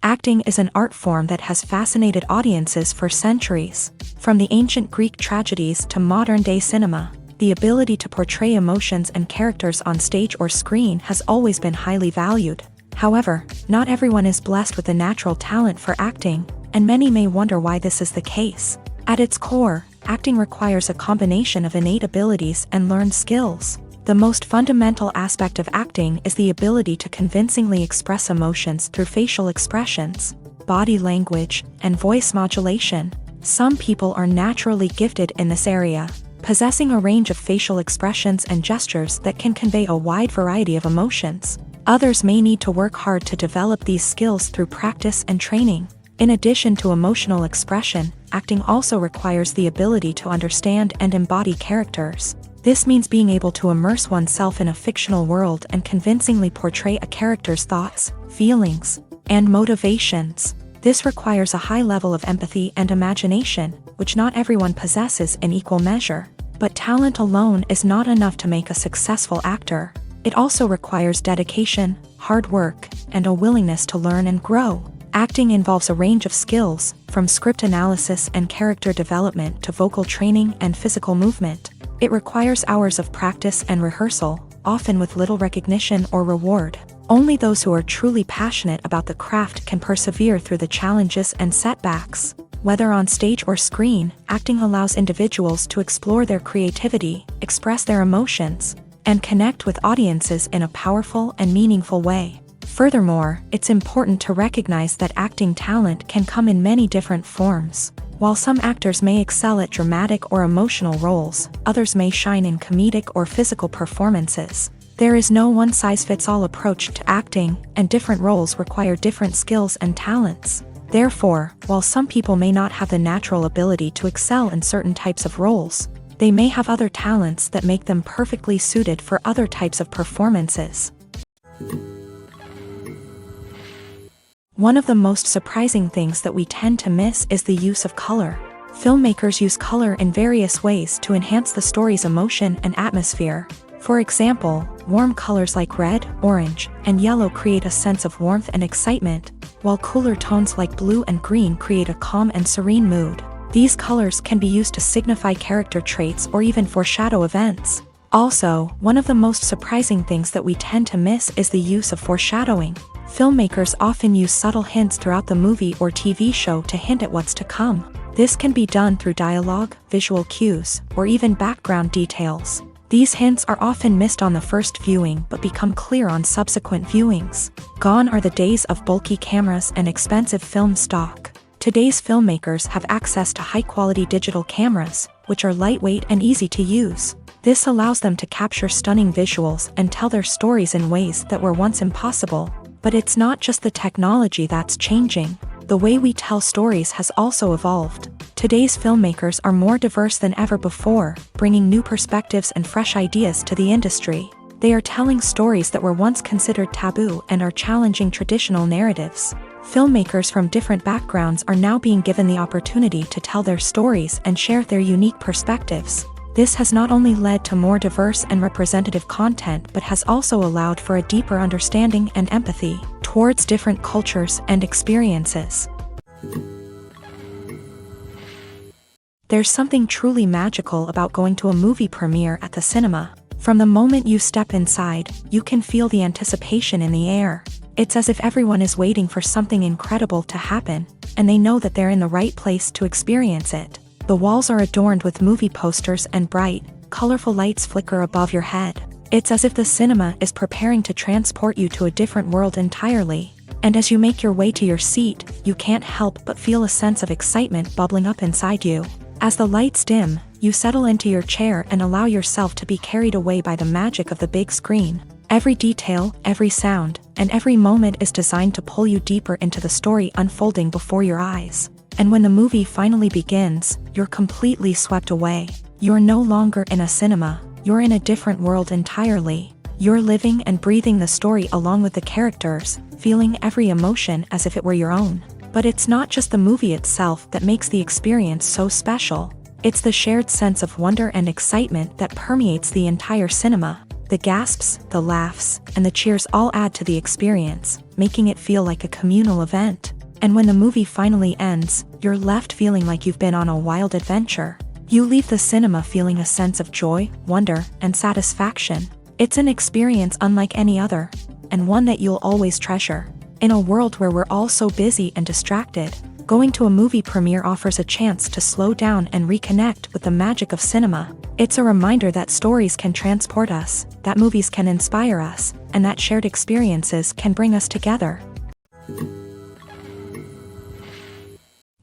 Acting is an art form that has fascinated audiences for centuries. From the ancient Greek tragedies to modern-day cinema, the ability to portray emotions and characters on stage or screen has always been highly valued. However, not everyone is blessed with a natural talent for acting, and many may wonder why this is the case. At its core, acting requires a combination of innate abilities and learned skills. The most fundamental aspect of acting is the ability to convincingly express emotions through facial expressions, body language, and voice modulation. Some people are naturally gifted in this area, possessing a range of facial expressions and gestures that can convey a wide variety of emotions. Others may need to work hard to develop these skills through practice and training. In addition to emotional expression, acting also requires the ability to understand and embody characters. This means being able to immerse oneself in a fictional world and convincingly portray a character's thoughts, feelings, and motivations. This requires a high level of empathy and imagination, which not everyone possesses in equal measure. But talent alone is not enough to make a successful actor. It also requires dedication, hard work, and a willingness to learn and grow. Acting involves a range of skills, from script analysis and character development to vocal training and physical movement. It requires hours of practice and rehearsal, often with little recognition or reward. Only those who are truly passionate about the craft can persevere through the challenges and setbacks. Whether on stage or screen, acting allows individuals to explore their creativity, express their emotions, and connect with audiences in a powerful and meaningful way. Furthermore, it's important to recognize that acting talent can come in many different forms. While some actors may excel at dramatic or emotional roles, others may shine in comedic or physical performances. There is no one-size-fits-all approach to acting, and different roles require different skills and talents. Therefore, while some people may not have the natural ability to excel in certain types of roles, they may have other talents that make them perfectly suited for other types of performances. One of the most surprising things that we tend to miss is the use of color. Filmmakers use color in various ways to enhance the story's emotion and atmosphere. For example, warm colors like red, orange, and yellow create a sense of warmth and excitement, while cooler tones like blue and green create a calm and serene mood. These colors can be used to signify character traits or even foreshadow events. Also, one of the most surprising things that we tend to miss is the use of foreshadowing. Filmmakers often use subtle hints throughout the movie or TV show to hint at what's to come. This can be done through dialogue, visual cues, or even background details. These hints are often missed on the first viewing but become clear on subsequent viewings. Gone are the days of bulky cameras and expensive film stock. Today's filmmakers have access to high-quality digital cameras, which are lightweight and easy to use. This allows them to capture stunning visuals and tell their stories in ways that were once impossible. But it's not just the technology that's changing. The way we tell stories has also evolved. Today's filmmakers are more diverse than ever before, bringing new perspectives and fresh ideas to the industry. They are telling stories that were once considered taboo and are challenging traditional narratives. Filmmakers from different backgrounds are now being given the opportunity to tell their stories and share their unique perspectives. This has not only led to more diverse and representative content but has also allowed for a deeper understanding and empathy towards different cultures and experiences. There's something truly magical about going to a movie premiere at the cinema. From the moment you step inside, you can feel the anticipation in the air. It's as if everyone is waiting for something incredible to happen, and they know that they're in the right place to experience it. The walls are adorned with movie posters and bright, colorful lights flicker above your head. It's as if the cinema is preparing to transport you to a different world entirely. And as you make your way to your seat, you can't help but feel a sense of excitement bubbling up inside you. As the lights dim, you settle into your chair and allow yourself to be carried away by the magic of the big screen. Every detail, every sound, and every moment is designed to pull you deeper into the story unfolding before your eyes. And when the movie finally begins, you're completely swept away. You're no longer in a cinema, you're in a different world entirely. You're living and breathing the story along with the characters, feeling every emotion as if it were your own. But it's not just the movie itself that makes the experience so special. It's the shared sense of wonder and excitement that permeates the entire cinema. The gasps, the laughs, and the cheers all add to the experience, making it feel like a communal event. And when the movie finally ends, you're left feeling like you've been on a wild adventure. You leave the cinema feeling a sense of joy, wonder, and satisfaction. It's an experience unlike any other, and one that you'll always treasure. In a world where we're all so busy and distracted, going to a movie premiere offers a chance to slow down and reconnect with the magic of cinema. It's a reminder that stories can transport us, that movies can inspire us, and that shared experiences can bring us together.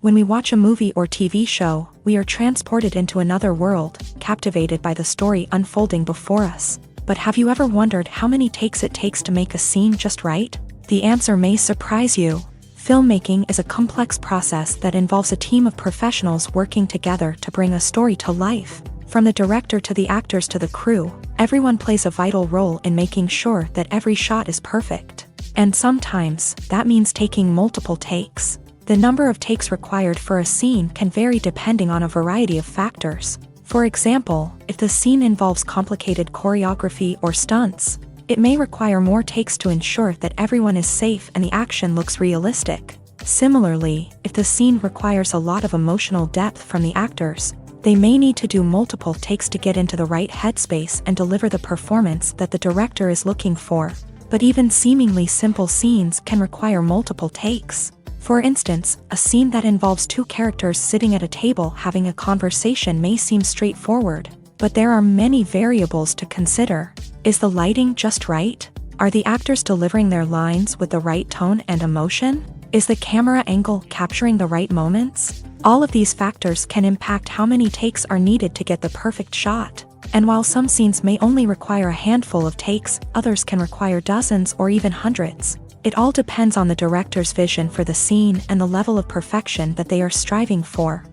When we watch a movie or TV show, we are transported into another world, captivated by the story unfolding before us. But have you ever wondered how many takes it takes to make a scene just right? The answer may surprise you. Filmmaking is a complex process that involves a team of professionals working together to bring a story to life. From the director to the actors to the crew, everyone plays a vital role in making sure that every shot is perfect. And sometimes, that means taking multiple takes. The number of takes required for a scene can vary depending on a variety of factors. For example, if the scene involves complicated choreography or stunts, it may require more takes to ensure that everyone is safe and the action looks realistic. Similarly, if the scene requires a lot of emotional depth from the actors, they may need to do multiple takes to get into the right headspace and deliver the performance that the director is looking for. But even seemingly simple scenes can require multiple takes. For instance, a scene that involves two characters sitting at a table having a conversation may seem straightforward, but there are many variables to consider. Is the lighting just right? Are the actors delivering their lines with the right tone and emotion? Is the camera angle capturing the right moments? All of these factors can impact how many takes are needed to get the perfect shot. And while some scenes may only require a handful of takes, others can require dozens or even hundreds. It all depends on the director's vision for the scene and the level of perfection that they are striving for.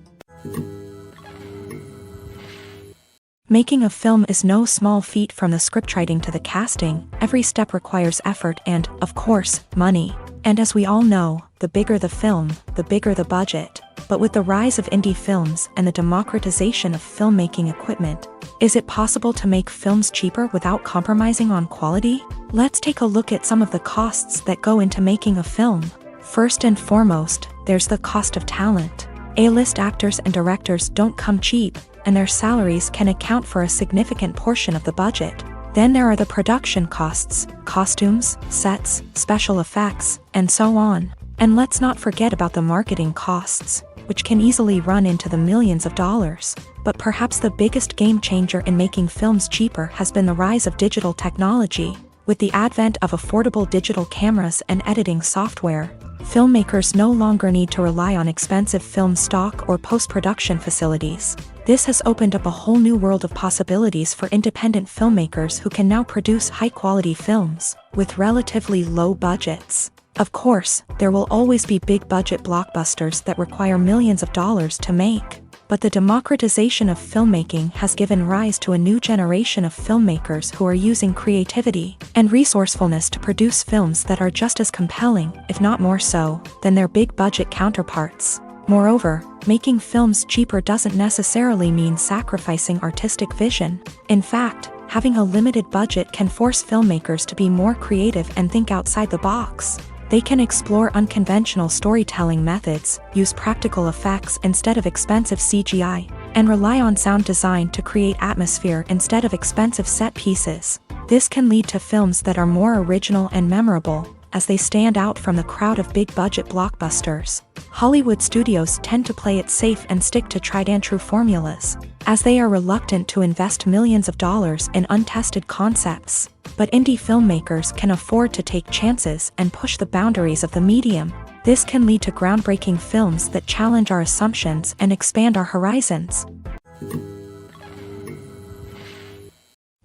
Making a film is no small feat. From the scriptwriting to the casting, every step requires effort and, of course, money. And as we all know, the bigger the film, the bigger the budget. But with the rise of indie films and the democratization of filmmaking equipment, is it possible to make films cheaper without compromising on quality? Let's take a look at some of the costs that go into making a film. First and foremost, there's the cost of talent. A-list actors and directors don't come cheap, and their salaries can account for a significant portion of the budget. Then there are the production costs, costumes, sets, special effects, and so on. And let's not forget about the marketing costs, which can easily run into the millions of dollars. But perhaps the biggest game changer in making films cheaper has been the rise of digital technology. With the advent of affordable digital cameras and editing software, filmmakers no longer need to rely on expensive film stock or post-production facilities. This has opened up a whole new world of possibilities for independent filmmakers who can now produce high-quality films with relatively low budgets. Of course, there will always be big-budget blockbusters that require millions of dollars to make. But the democratization of filmmaking has given rise to a new generation of filmmakers who are using creativity and resourcefulness to produce films that are just as compelling, if not more so, than their big-budget counterparts. Moreover, making films cheaper doesn't necessarily mean sacrificing artistic vision. In fact, having a limited budget can force filmmakers to be more creative and think outside the box. They can explore unconventional storytelling methods, use practical effects instead of expensive CGI, and rely on sound design to create atmosphere instead of expensive set pieces. This can lead to films that are more original and memorable, as they stand out from the crowd of big-budget blockbusters. Hollywood studios tend to play it safe and stick to tried-and-true formulas, as they are reluctant to invest millions of dollars in untested concepts. But indie filmmakers can afford to take chances and push the boundaries of the medium. This can lead to groundbreaking films that challenge our assumptions and expand our horizons.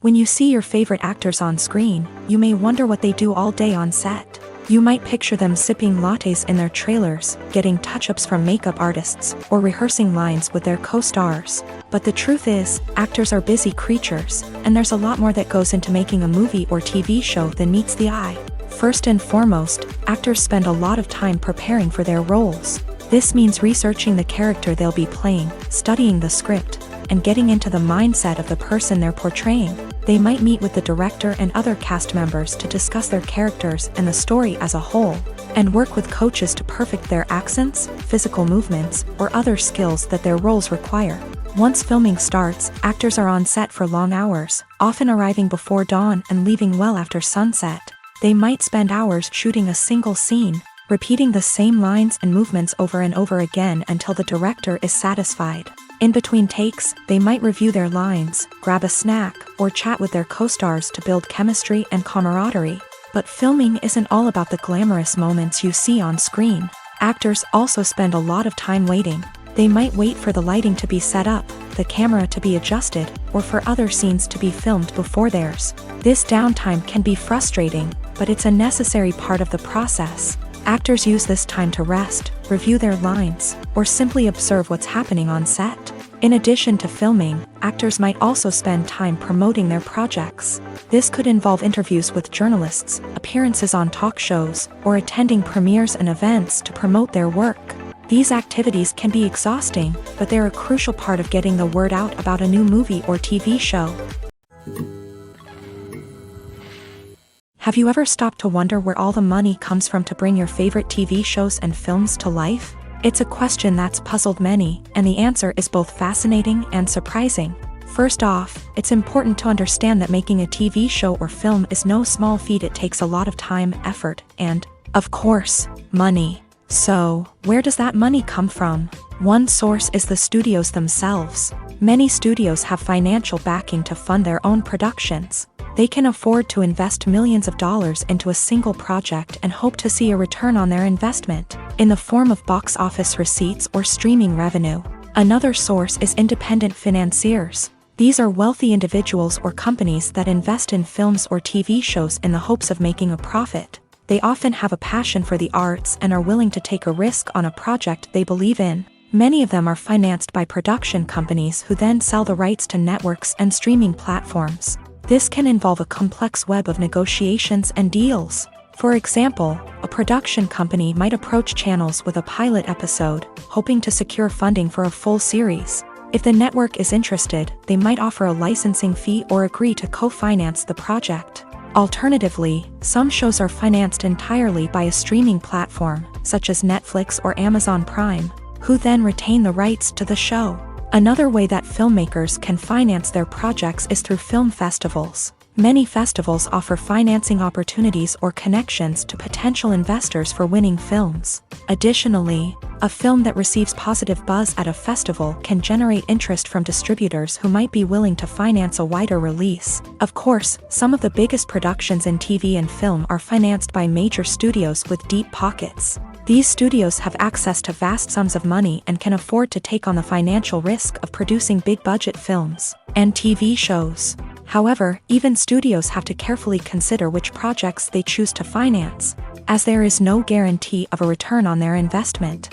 When you see your favorite actors on screen, you may wonder what they do all day on set. You might picture them sipping lattes in their trailers, getting touch-ups from makeup artists, or rehearsing lines with their co-stars. But the truth is, actors are busy creatures, and there's a lot more that goes into making a movie or TV show than meets the eye. First and foremost, actors spend a lot of time preparing for their roles. This means researching the character they'll be playing, studying the script, and getting into the mindset of the person they're portraying. They might meet with the director and other cast members to discuss their characters and the story as a whole, and work with coaches to perfect their accents, physical movements, or other skills that their roles require. Once filming starts, actors are on set for long hours, often arriving before dawn and leaving well after sunset. They might spend hours shooting a single scene, repeating the same lines and movements over and over again until the director is satisfied. In between takes, they might review their lines, grab a snack, or chat with their co-stars to build chemistry and camaraderie. But filming isn't all about the glamorous moments you see on screen. Actors also spend a lot of time waiting. They might wait for the lighting to be set up, the camera to be adjusted, or for other scenes to be filmed before theirs. This downtime can be frustrating, but it's a necessary part of the process. Actors use this time to rest, review their lines, or simply observe what's happening on set. In addition to filming, actors might also spend time promoting their projects. This could involve interviews with journalists, appearances on talk shows, or attending premieres and events to promote their work. These activities can be exhausting, but they're a crucial part of getting the word out about a new movie or TV show. Have you ever stopped to wonder where all the money comes from to bring your favorite TV shows and films to life? It's a question that's puzzled many, and the answer is both fascinating and surprising. First off, it's important to understand that making a TV show or film is no small feat. It takes a lot of time, effort, and, of course, money. So, where does that money come from? One source is the studios themselves. Many studios have financial backing to fund their own productions. They can afford to invest millions of dollars into a single project and hope to see a return on their investment, in the form of box office receipts or streaming revenue. Another source is independent financiers. These are wealthy individuals or companies that invest in films or TV shows in the hopes of making a profit. They often have a passion for the arts and are willing to take a risk on a project they believe in. Many of them are financed by production companies who then sell the rights to networks and streaming platforms. This can involve a complex web of negotiations and deals. For example, a production company might approach channels with a pilot episode, hoping to secure funding for a full series. If the network is interested, they might offer a licensing fee or agree to co-finance the project. Alternatively, some shows are financed entirely by a streaming platform, such as Netflix or Amazon Prime, who then retain the rights to the show. Another way that filmmakers can finance their projects is through film festivals. Many festivals offer financing opportunities or connections to potential investors for winning films. Additionally, a film that receives positive buzz at a festival can generate interest from distributors who might be willing to finance a wider release. Of course, some of the biggest productions in TV and film are financed by major studios with deep pockets. These studios have access to vast sums of money and can afford to take on the financial risk of producing big-budget films and TV shows. However, even studios have to carefully consider which projects they choose to finance, as there is no guarantee of a return on their investment.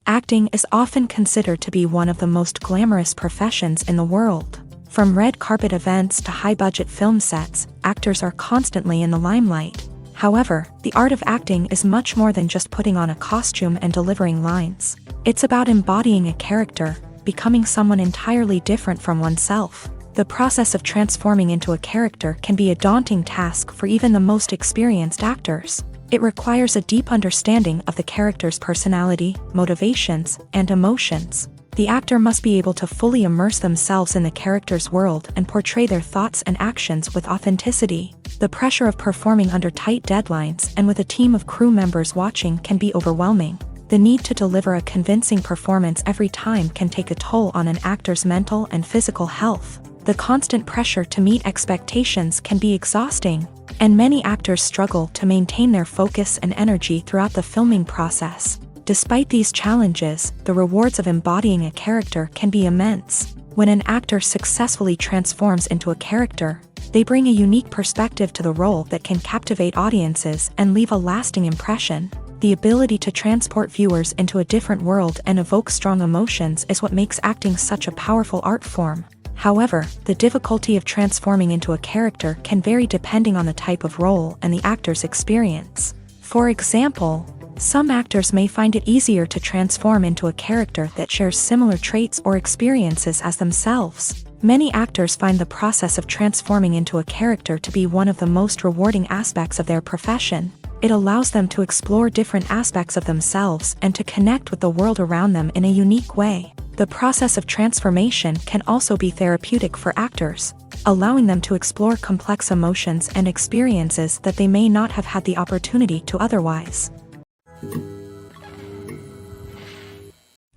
Acting is often considered to be one of the most glamorous professions in the world. From red carpet events to high-budget film sets, actors are constantly in the limelight. However, the art of acting is much more than just putting on a costume and delivering lines. It's about embodying a character, becoming someone entirely different from oneself. The process of transforming into a character can be a daunting task for even the most experienced actors. It requires a deep understanding of the character's personality, motivations, and emotions. The actor must be able to fully immerse themselves in the character's world and portray their thoughts and actions with authenticity. The pressure of performing under tight deadlines and with a team of crew members watching can be overwhelming. The need to deliver a convincing performance every time can take a toll on an actor's mental and physical health. The constant pressure to meet expectations can be exhausting, and many actors struggle to maintain their focus and energy throughout the filming process. Despite these challenges, the rewards of embodying a character can be immense. When an actor successfully transforms into a character, they bring a unique perspective to the role that can captivate audiences and leave a lasting impression. The ability to transport viewers into a different world and evoke strong emotions is what makes acting such a powerful art form. However, the difficulty of transforming into a character can vary depending on the type of role and the actor's experience. For example, some actors may find it easier to transform into a character that shares similar traits or experiences as themselves. Many actors find the process of transforming into a character to be one of the most rewarding aspects of their profession. It allows them to explore different aspects of themselves and to connect with the world around them in a unique way. The process of transformation can also be therapeutic for actors, allowing them to explore complex emotions and experiences that they may not have had the opportunity to otherwise.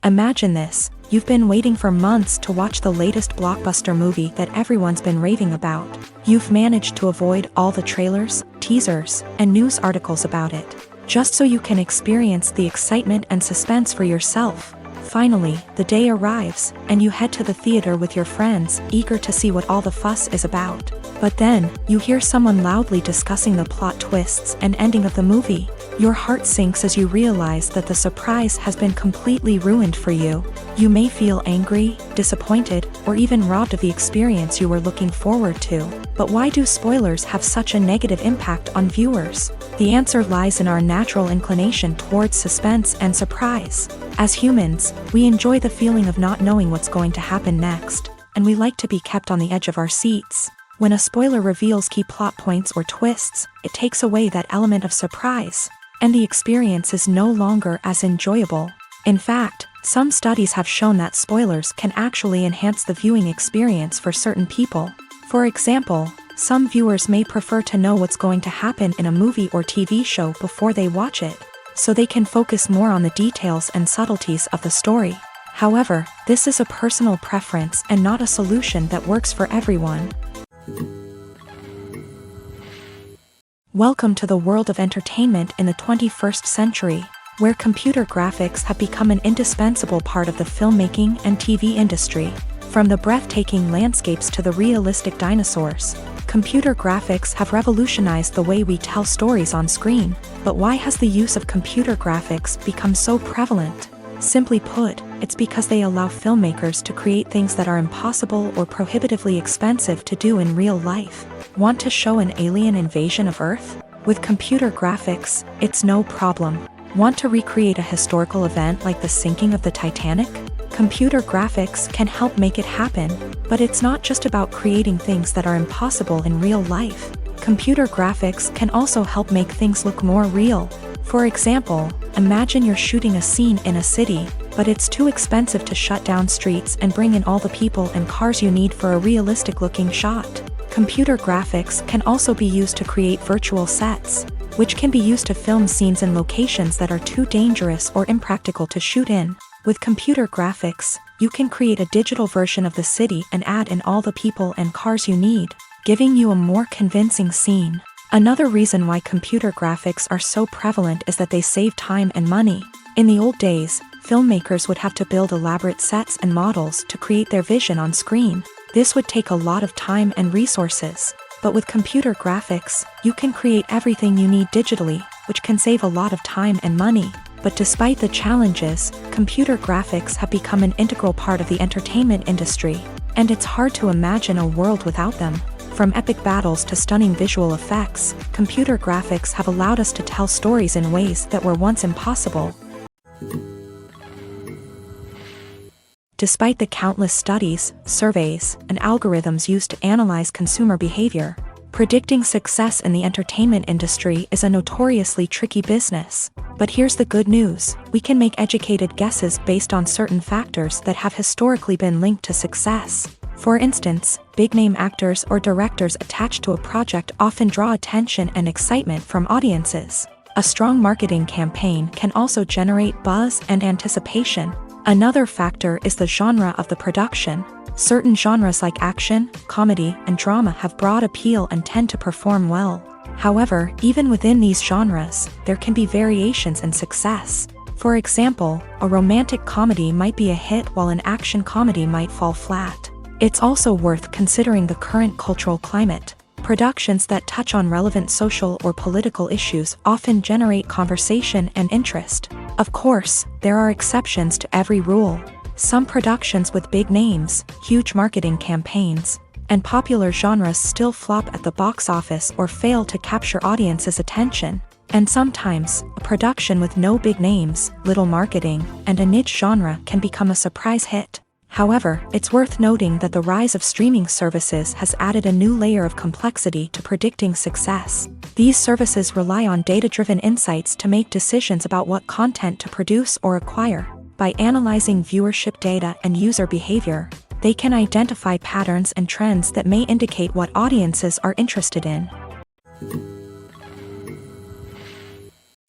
Imagine this: you've been waiting for months to watch the latest blockbuster movie that everyone's been raving about. You've managed to avoid all the trailers, teasers, and news articles about it, just so you can experience the excitement and suspense for yourself. Finally, the day arrives, and you head to the theater with your friends, eager to see what all the fuss is about. But then, you hear someone loudly discussing the plot twists and ending of the movie. Your heart sinks as you realize that the surprise has been completely ruined for you. You may feel angry, disappointed, or even robbed of the experience you were looking forward to. But why do spoilers have such a negative impact on viewers? The answer lies in our natural inclination towards suspense and surprise. As humans, we enjoy the feeling of not knowing what's going to happen next, and we like to be kept on the edge of our seats. When a spoiler reveals key plot points or twists, it takes away that element of surprise, and the experience is no longer as enjoyable. In fact, some studies have shown that spoilers can actually enhance the viewing experience for certain people. For example, some viewers may prefer to know what's going to happen in a movie or TV show before they watch it, so they can focus more on the details and subtleties of the story. However, this is a personal preference and not a solution that works for everyone. Welcome to the world of entertainment in the 21st century. where computer graphics have become an indispensable part of the filmmaking and TV industry. From the breathtaking landscapes to the realistic dinosaurs, computer graphics have revolutionized the way we tell stories on screen. But why has the use of computer graphics become so prevalent? Simply put, it's because they allow filmmakers to create things that are impossible or prohibitively expensive to do in real life. Want to show an alien invasion of Earth? With computer graphics, it's no problem. Want to recreate a historical event like the sinking of the Titanic? Computer graphics can help make it happen, but it's not just about creating things that are impossible in real life. Computer graphics can also help make things look more real. For example, imagine you're shooting a scene in a city, but it's too expensive to shut down streets and bring in all the people and cars you need for a realistic-looking shot. Computer graphics can also be used to create virtual sets, which can be used to film scenes in locations that are too dangerous or impractical to shoot in. With computer graphics, you can create a digital version of the city and add in all the people and cars you need, giving you a more convincing scene. Another reason why computer graphics are so prevalent is that they save time and money. In the old days, filmmakers would have to build elaborate sets and models to create their vision on screen. This would take a lot of time and resources. But with computer graphics, you can create everything you need digitally, which can save a lot of time and money. But despite the challenges, computer graphics have become an integral part of the entertainment industry, and it's hard to imagine a world without them. From epic battles to stunning visual effects, computer graphics have allowed us to tell stories in ways that were once impossible. Despite the countless studies, surveys, and algorithms used to analyze consumer behavior, predicting success in the entertainment industry is a notoriously tricky business. But here's the good news: we can make educated guesses based on certain factors that have historically been linked to success. For instance, big-name actors or directors attached to a project often draw attention and excitement from audiences. A strong marketing campaign can also generate buzz and anticipation. Another factor is the genre of the production. Certain genres like action, comedy, and drama have broad appeal and tend to perform well. However, even within these genres, there can be variations in success. For example, a romantic comedy might be a hit while an action comedy might fall flat. It's also worth considering the current cultural climate. Productions that touch on relevant social or political issues often generate conversation and interest. Of course, there are exceptions to every rule. Some productions with big names, huge marketing campaigns, and popular genres still flop at the box office or fail to capture audiences' attention. And sometimes, a production with no big names, little marketing, and a niche genre can become a surprise hit. However, it's worth noting that the rise of streaming services has added a new layer of complexity to predicting success. These services rely on data-driven insights to make decisions about what content to produce or acquire. By analyzing viewership data and user behavior, they can identify patterns and trends that may indicate what audiences are interested in.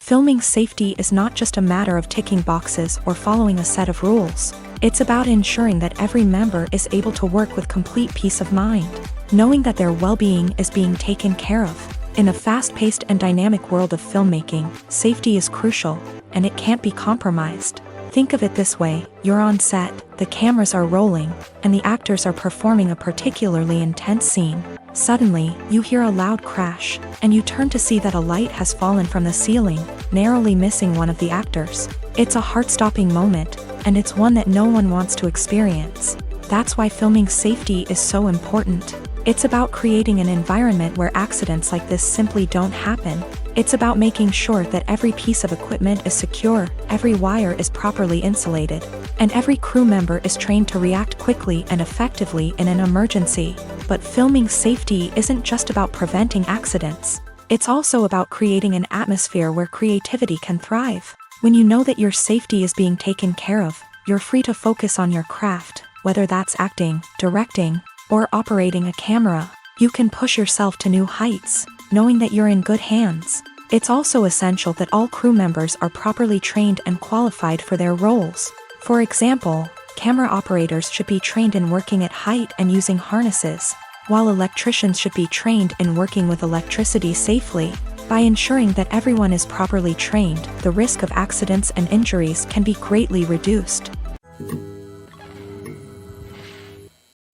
Filming safety is not just a matter of ticking boxes or following a set of rules. It's about ensuring that every member is able to work with complete peace of mind, knowing that their well-being is being taken care of. In a fast-paced and dynamic world of filmmaking, safety is crucial, and it can't be compromised. Think of it this way: you're on set, the cameras are rolling, and the actors are performing a particularly intense scene. Suddenly, you hear a loud crash, and you turn to see that a light has fallen from the ceiling, narrowly missing one of the actors. It's a heart-stopping moment, and it's one that no one wants to experience. That's why filming safety is so important. It's about creating an environment where accidents like this simply don't happen. It's about making sure that every piece of equipment is secure, every wire is properly insulated, and every crew member is trained to react quickly and effectively in an emergency. But filming safety isn't just about preventing accidents. It's also about creating an atmosphere where creativity can thrive. When you know that your safety is being taken care of, you're free to focus on your craft, whether that's acting, directing, or operating a camera. You can push yourself to new heights, knowing that you're in good hands. It's also essential that all crew members are properly trained and qualified for their roles. For example, camera operators should be trained in working at height and using harnesses, while electricians should be trained in working with electricity safely. By ensuring that everyone is properly trained, the risk of accidents and injuries can be greatly reduced.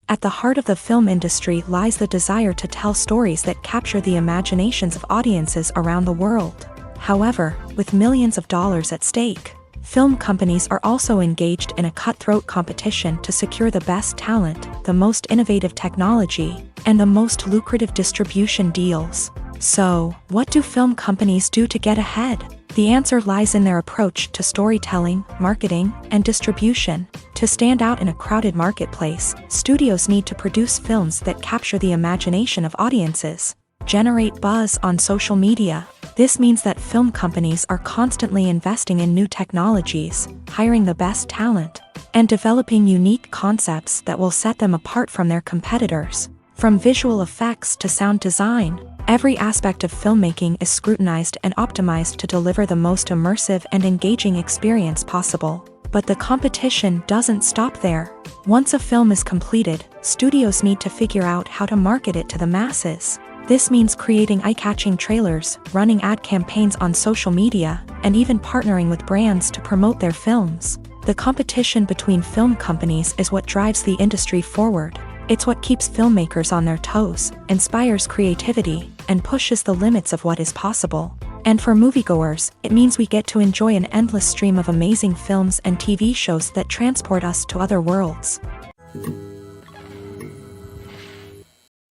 At the heart of the film industry lies the desire to tell stories that capture the imaginations of audiences around the world. However, with millions of dollars at stake, film companies are also engaged in a cutthroat competition to secure the best talent, the most innovative technology, and the most lucrative distribution deals. So, what do film companies do to get ahead? The answer lies in their approach to storytelling, marketing, and distribution. To stand out in a crowded marketplace, studios need to produce films that capture the imagination of audiences, generate buzz on social media. This means that film companies are constantly investing in new technologies, hiring the best talent, and developing unique concepts that will set them apart from their competitors. From visual effects to sound design, every aspect of filmmaking is scrutinized and optimized to deliver the most immersive and engaging experience possible. But the competition doesn't stop there. Once a film is completed, studios need to figure out how to market it to the masses. This means creating eye-catching trailers, running ad campaigns on social media, and even partnering with brands to promote their films. The competition between film companies is what drives the industry forward. It's what keeps filmmakers on their toes, inspires creativity, and pushes the limits of what is possible. And for moviegoers, it means we get to enjoy an endless stream of amazing films and TV shows that transport us to other worlds.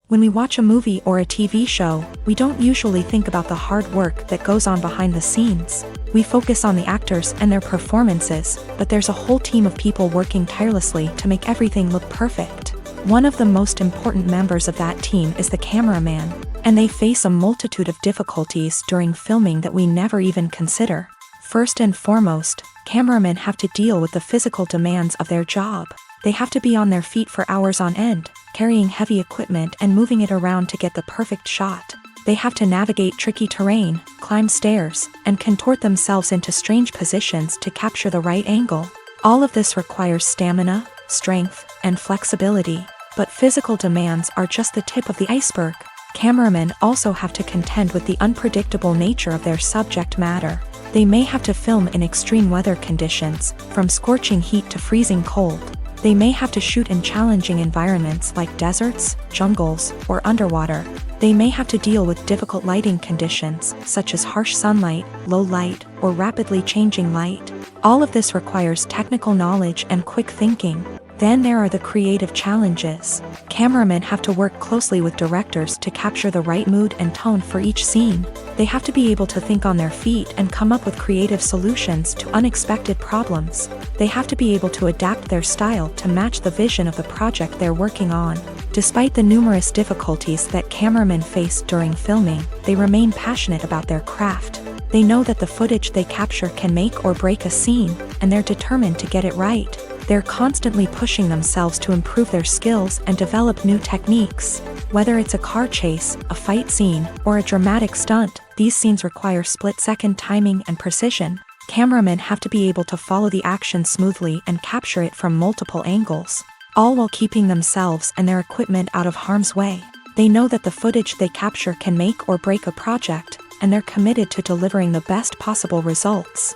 When we watch a movie or a TV show, we don't usually think about the hard work that goes on behind the scenes. We focus on the actors and their performances, but there's a whole team of people working tirelessly to make everything look perfect. One of the most important members of that team is the cameraman, and they face a multitude of difficulties during filming that we never even consider. First and foremost, cameramen have to deal with the physical demands of their job. They have to be on their feet for hours on end, carrying heavy equipment and moving it around to get the perfect shot. They have to navigate tricky terrain, climb stairs, and contort themselves into strange positions to capture the right angle. All of this requires stamina, strength, and flexibility. But physical demands are just the tip of the iceberg. Cameramen also have to contend with the unpredictable nature of their subject matter. They may have to film in extreme weather conditions, from scorching heat to freezing cold. They may have to shoot in challenging environments like deserts, jungles, or underwater. They may have to deal with difficult lighting conditions, such as harsh sunlight, low light, or rapidly changing light. All of this requires technical knowledge and quick thinking. Then there are the creative challenges. Cameramen have to work closely with directors to capture the right mood and tone for each scene. They have to be able to think on their feet and come up with creative solutions to unexpected problems. They have to be able to adapt their style to match the vision of the project they're working on. Despite the numerous difficulties that cameramen face during filming, they remain passionate about their craft. They know that the footage they capture can make or break a scene, and they're determined to get it right. They're constantly pushing themselves to improve their skills and develop new techniques. Whether it's a car chase, a fight scene, or a dramatic stunt, these scenes require split-second timing and precision. Cameramen have to be able to follow the action smoothly and capture it from multiple angles, all while keeping themselves and their equipment out of harm's way. They know that the footage they capture can make or break a project, and they're committed to delivering the best possible results.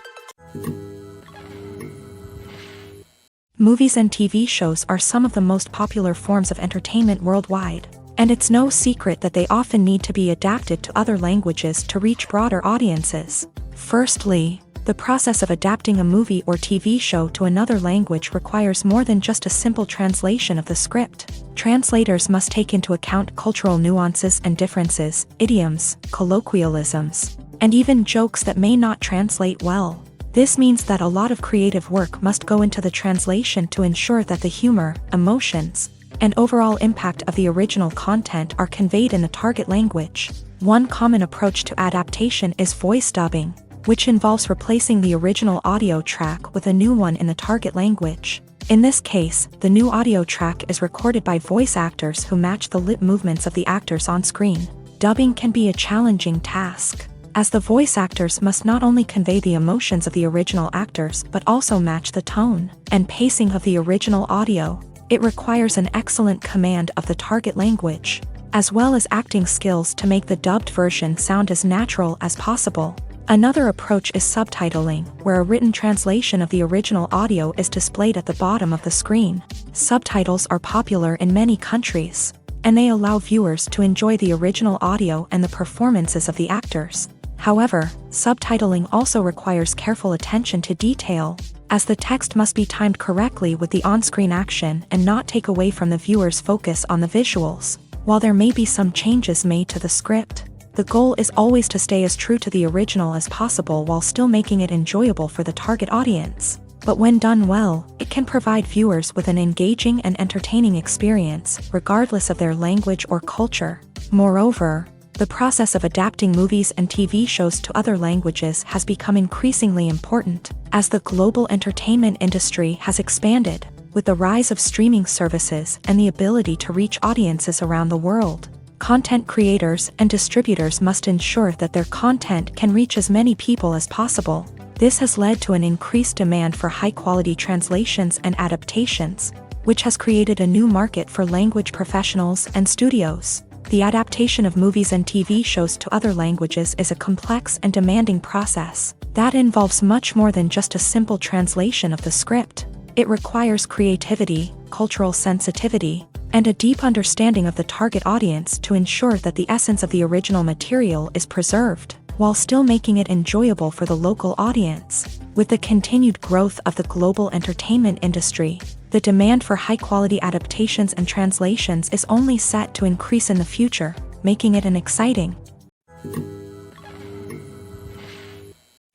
Movies and TV shows are some of the most popular forms of entertainment worldwide, and it's no secret that they often need to be adapted to other languages to reach broader audiences. Firstly, the process of adapting a movie or TV show to another language requires more than just a simple translation of the script. Translators must take into account cultural nuances and differences, idioms, colloquialisms, and even jokes that may not translate well. This means that a lot of creative work must go into the translation to ensure that the humor, emotions, and overall impact of the original content are conveyed in the target language. One common approach to adaptation is voice dubbing, which involves replacing the original audio track with a new one in the target language. In this case, the new audio track is recorded by voice actors who match the lip movements of the actors on screen. Dubbing can be a challenging task, as the voice actors must not only convey the emotions of the original actors but also match the tone and pacing of the original audio. It requires an excellent command of the target language. as well as acting skills to make the dubbed version sound as natural as possible. Another approach is subtitling, where a written translation of the original audio is displayed at the bottom of the screen. Subtitles are popular in many countries, and they allow viewers to enjoy the original audio and the performances of the actors. However, subtitling also requires careful attention to detail, as the text must be timed correctly with the on-screen action and not take away from the viewer's focus on the visuals. While there may be some changes made to the script, the goal is always to stay as true to the original as possible while still making it enjoyable for the target audience. But when done well, it can provide viewers with an engaging and entertaining experience, regardless of their language or culture. Moreover, the process of adapting movies and TV shows to other languages has become increasingly important, as the global entertainment industry has expanded, with the rise of streaming services and the ability to reach audiences around the world. Content creators and distributors must ensure that their content can reach as many people as possible. This has led to an increased demand for high-quality translations and adaptations, which has created a new market for language professionals and studios. The adaptation of movies and TV shows to other languages is a complex and demanding process that involves much more than just a simple translation of the script. It requires creativity, cultural sensitivity, and a deep understanding of the target audience to ensure that the essence of the original material is preserved, while still making it enjoyable for the local audience. With the continued growth of the global entertainment industry, the demand for high-quality adaptations and translations is only set to increase in the future, making it an exciting.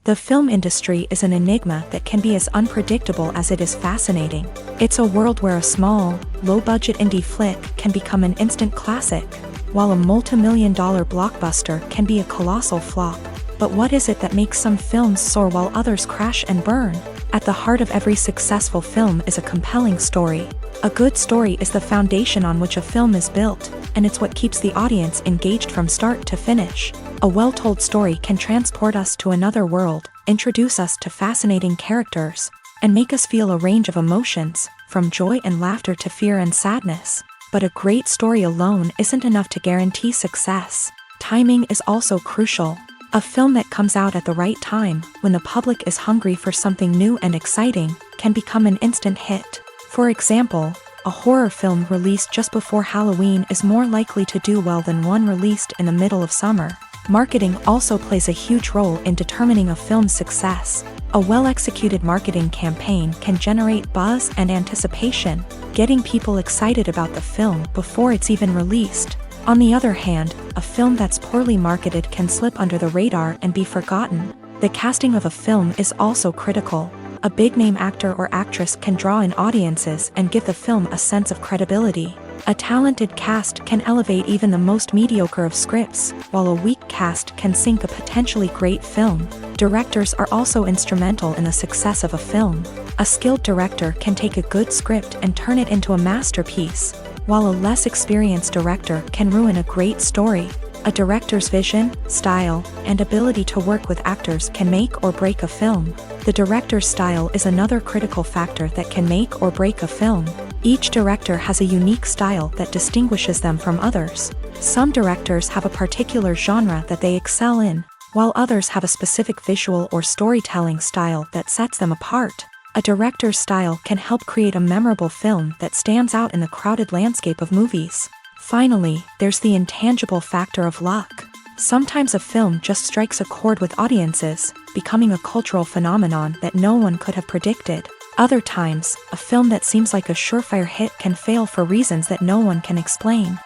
The film industry is an enigma that can be as unpredictable as it is fascinating. It's a world where a small, low-budget indie flick can become an instant classic, while a multi-million-dollar blockbuster can be a colossal flop. But what is it that makes some films soar while others crash and burn? At the heart of every successful film is a compelling story. A good story is the foundation on which a film is built, and it's what keeps the audience engaged from start to finish. A well-told story can transport us to another world, introduce us to fascinating characters, and make us feel a range of emotions, from joy and laughter to fear and sadness. But a great story alone isn't enough to guarantee success. Timing is also crucial. A film that comes out at the right time, when the public is hungry for something new and exciting, can become an instant hit. For example, a horror film released just before Halloween is more likely to do well than one released in the middle of summer. Marketing also plays a huge role in determining a film's success. A well-executed marketing campaign can generate buzz and anticipation, getting people excited about the film before it's even released. On the other hand, a film that's poorly marketed can slip under the radar and be forgotten. The casting of a film is also critical. A big-name actor or actress can draw in audiences and give the film a sense of credibility. A talented cast can elevate even the most mediocre of scripts, while a weak cast can sink a potentially great film. Directors are also instrumental in the success of a film. A skilled director can take a good script and turn it into a masterpiece, while a less experienced director can ruin a great story. A director's vision, style, and ability to work with actors can make or break a film. The director's style is another critical factor that can make or break a film. Each director has a unique style that distinguishes them from others. Some directors have a particular genre that they excel in, while others have a specific visual or storytelling style that sets them apart. A director's style can help create a memorable film that stands out in the crowded landscape of movies. Finally, there's the intangible factor of luck. Sometimes a film just strikes a chord with audiences, becoming a cultural phenomenon that no one could have predicted. Other times, a film that seems like a surefire hit can fail for reasons that no one can explain.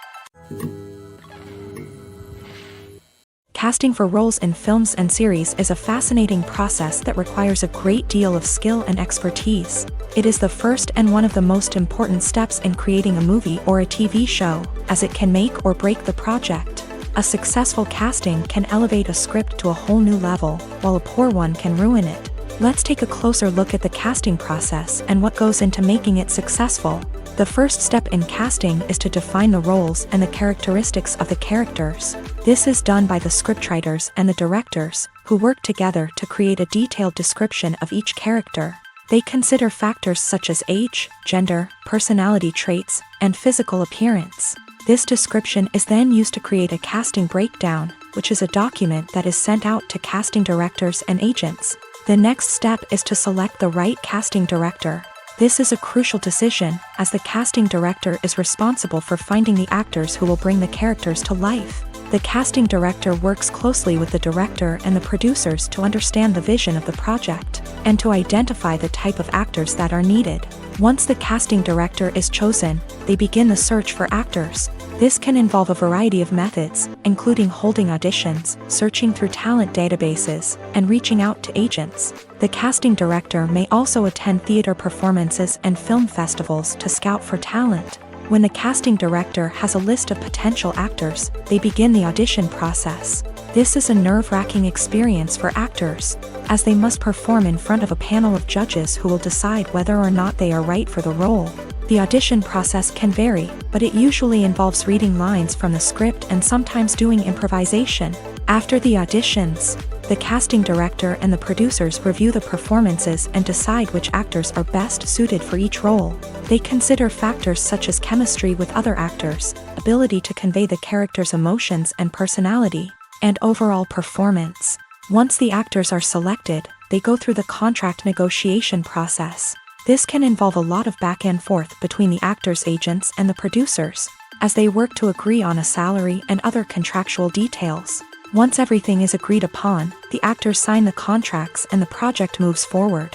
Casting for roles in films and series is a fascinating process that requires a great deal of skill and expertise. It is the first and one of the most important steps in creating a movie or a TV show, as it can make or break the project. A successful casting can elevate a script to a whole new level, while a poor one can ruin it. Let's take a closer look at the casting process and what goes into making it successful. The first step in casting is to define the roles and the characteristics of the characters. This is done by the scriptwriters and the directors, who work together to create a detailed description of each character. They consider factors such as age, gender, personality traits, and physical appearance. This description is then used to create a casting breakdown, which is a document that is sent out to casting directors and agents. The next step is to select the right casting director. This is a crucial decision, as the casting director is responsible for finding the actors who will bring the characters to life. The casting director works closely with the director and the producers to understand the vision of the project, and to identify the type of actors that are needed. Once the casting director is chosen, they begin the search for actors. This can involve a variety of methods, including holding auditions, searching through talent databases, and reaching out to agents. The casting director may also attend theater performances and film festivals to scout for talent. When the casting director has a list of potential actors, they begin the audition process. This is a nerve-wracking experience for actors, as they must perform in front of a panel of judges who will decide whether or not they are right for the role. The audition process can vary, but it usually involves reading lines from the script and sometimes doing improvisation. After the auditions, the casting director and the producers review the performances and decide which actors are best suited for each role. They consider factors such as chemistry with other actors, ability to convey the character's emotions and personality, and overall performance. Once the actors are selected, they go through the contract negotiation process. This can involve a lot of back and forth between the actors' agents and the producers, as they work to agree on a salary and other contractual details. Once everything is agreed upon, the actors sign the contracts and the project moves forward.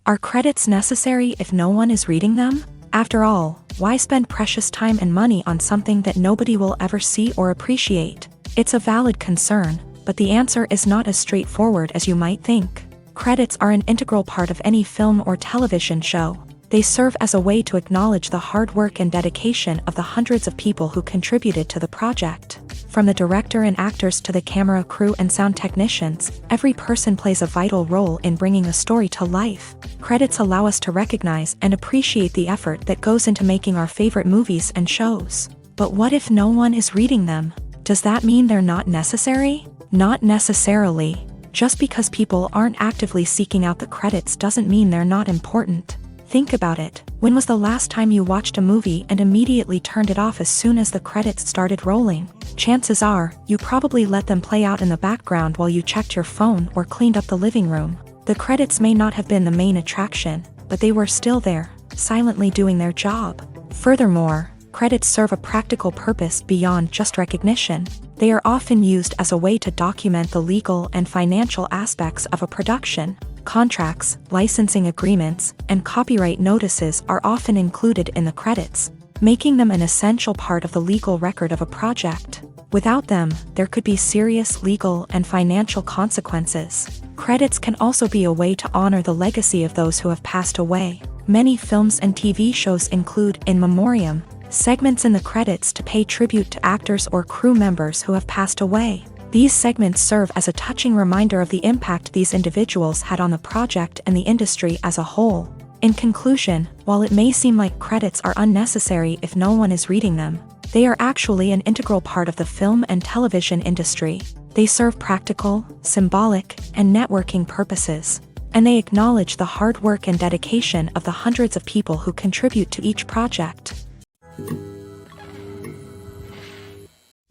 Are credits necessary if no one is reading them? After all, why spend precious time and money on something that nobody will ever see or appreciate? It's a valid concern, but the answer is not as straightforward as you might think. Credits are an integral part of any film or television show. They serve as a way to acknowledge the hard work and dedication of the hundreds of people who contributed to the project. From the director and actors to the camera crew and sound technicians, every person plays a vital role in bringing a story to life. Credits allow us to recognize and appreciate the effort that goes into making our favorite movies and shows. But what if no one is reading them? Does that mean they're not necessary? Not necessarily. Just because people aren't actively seeking out the credits doesn't mean they're not important. Think about it. When was the last time you watched a movie and immediately turned it off as soon as the credits started rolling? Chances are, you probably let them play out in the background while you checked your phone or cleaned up the living room. The credits may not have been the main attraction, but they were still there, silently doing their job. Furthermore, credits serve a practical purpose beyond just recognition. They are often used as a way to document the legal and financial aspects of a production. Contracts, licensing agreements, and copyright notices are often included in the credits, making them an essential part of the legal record of a project. Without them, there could be serious legal and financial consequences. Credits can also be a way to honor the legacy of those who have passed away. Many films and TV shows include in memoriam segments in the credits to pay tribute to actors or crew members who have passed away. These segments serve as a touching reminder of the impact these individuals had on the project and the industry as a whole. In conclusion, while it may seem like credits are unnecessary if no one is reading them, they are actually an integral part of the film and television industry. They serve practical, symbolic, and networking purposes, and they acknowledge the hard work and dedication of the hundreds of people who contribute to each project.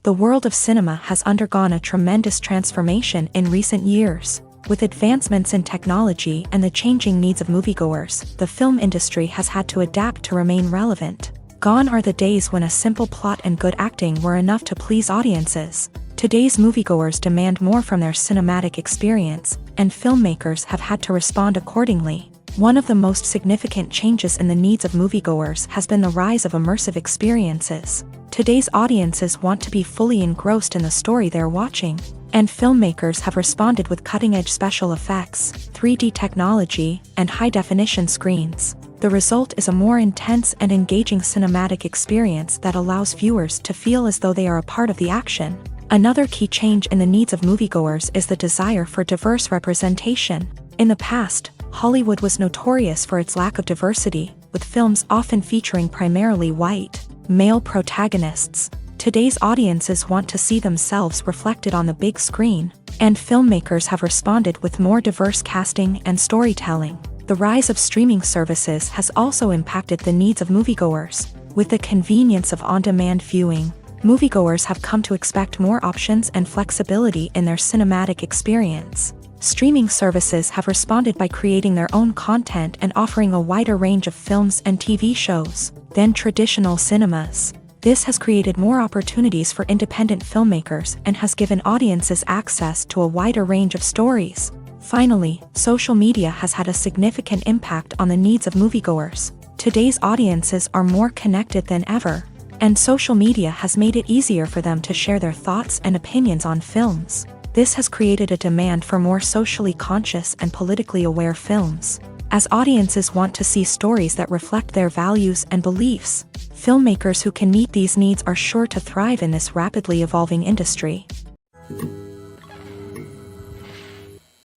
The world of cinema has undergone a tremendous transformation in recent years. With advancements in technology and the changing needs of moviegoers, the film industry has had to adapt to remain relevant. Gone are the days when a simple plot and good acting were enough to please audiences. Today's moviegoers demand more from their cinematic experience, and filmmakers have had to respond accordingly. One of the most significant changes in the needs of moviegoers has been the rise of immersive experiences. Today's audiences want to be fully engrossed in the story they're watching, and filmmakers have responded with cutting-edge special effects, 3D technology, and high-definition screens. The result is a more intense and engaging cinematic experience that allows viewers to feel as though they are a part of the action. Another key change in the needs of moviegoers is the desire for diverse representation. In the past, Hollywood was notorious for its lack of diversity, with films often featuring primarily white, male protagonists. Today's audiences want to see themselves reflected on the big screen, and filmmakers have responded with more diverse casting and storytelling. The rise of streaming services has also impacted the needs of moviegoers. With the convenience of on-demand viewing, moviegoers have come to expect more options and flexibility in their cinematic experience. Streaming services have responded by creating their own content and offering a wider range of films and TV shows than traditional cinemas. This has created more opportunities for independent filmmakers and has given audiences access to a wider range of stories. Finally, social media has had a significant impact on the needs of moviegoers. Today's audiences are more connected than ever, and social media has made it easier for them to share their thoughts and opinions on films. This has created a demand for more socially conscious and politically aware films. As audiences want to see stories that reflect their values and beliefs, filmmakers who can meet these needs are sure to thrive in this rapidly evolving industry.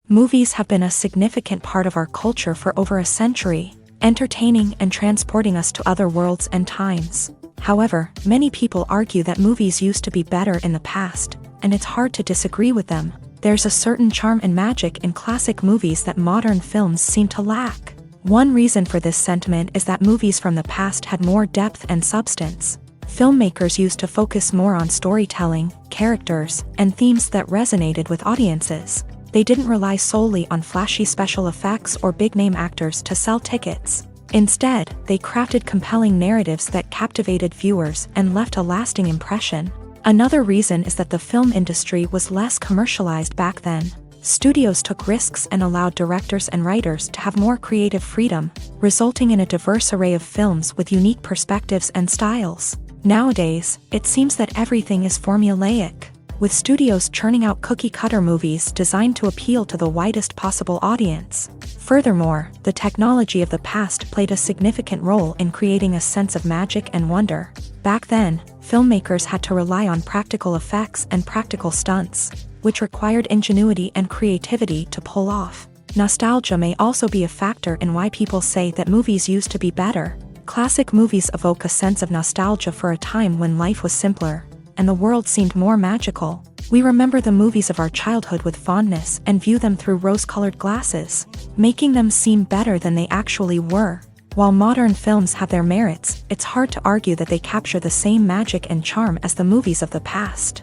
Movies have been a significant part of our culture for over a century, entertaining and transporting us to other worlds and times. However, many people argue that movies used to be better in the past, and it's hard to disagree with them. There's a certain charm and magic in classic movies that modern films seem to lack. One reason for this sentiment is that movies from the past had more depth and substance. Filmmakers used to focus more on storytelling, characters, and themes that resonated with audiences. They didn't rely solely on flashy special effects or big-name actors to sell tickets. Instead, they crafted compelling narratives that captivated viewers and left a lasting impression. Another reason is that the film industry was less commercialized back then. Studios took risks and allowed directors and writers to have more creative freedom, resulting in a diverse array of films with unique perspectives and styles. Nowadays, it seems that everything is formulaic, with studios churning out cookie-cutter movies designed to appeal to the widest possible audience. Furthermore, the technology of the past played a significant role in creating a sense of magic and wonder. Back then, filmmakers had to rely on practical effects and practical stunts, which required ingenuity and creativity to pull off. Nostalgia may also be a factor in why people say that movies used to be better. Classic movies evoke a sense of nostalgia for a time when life was simpler, and the world seemed more magical. We remember the movies of our childhood with fondness and view them through rose-colored glasses, making them seem better than they actually were. While modern films have their merits, it's hard to argue that they capture the same magic and charm as the movies of the past.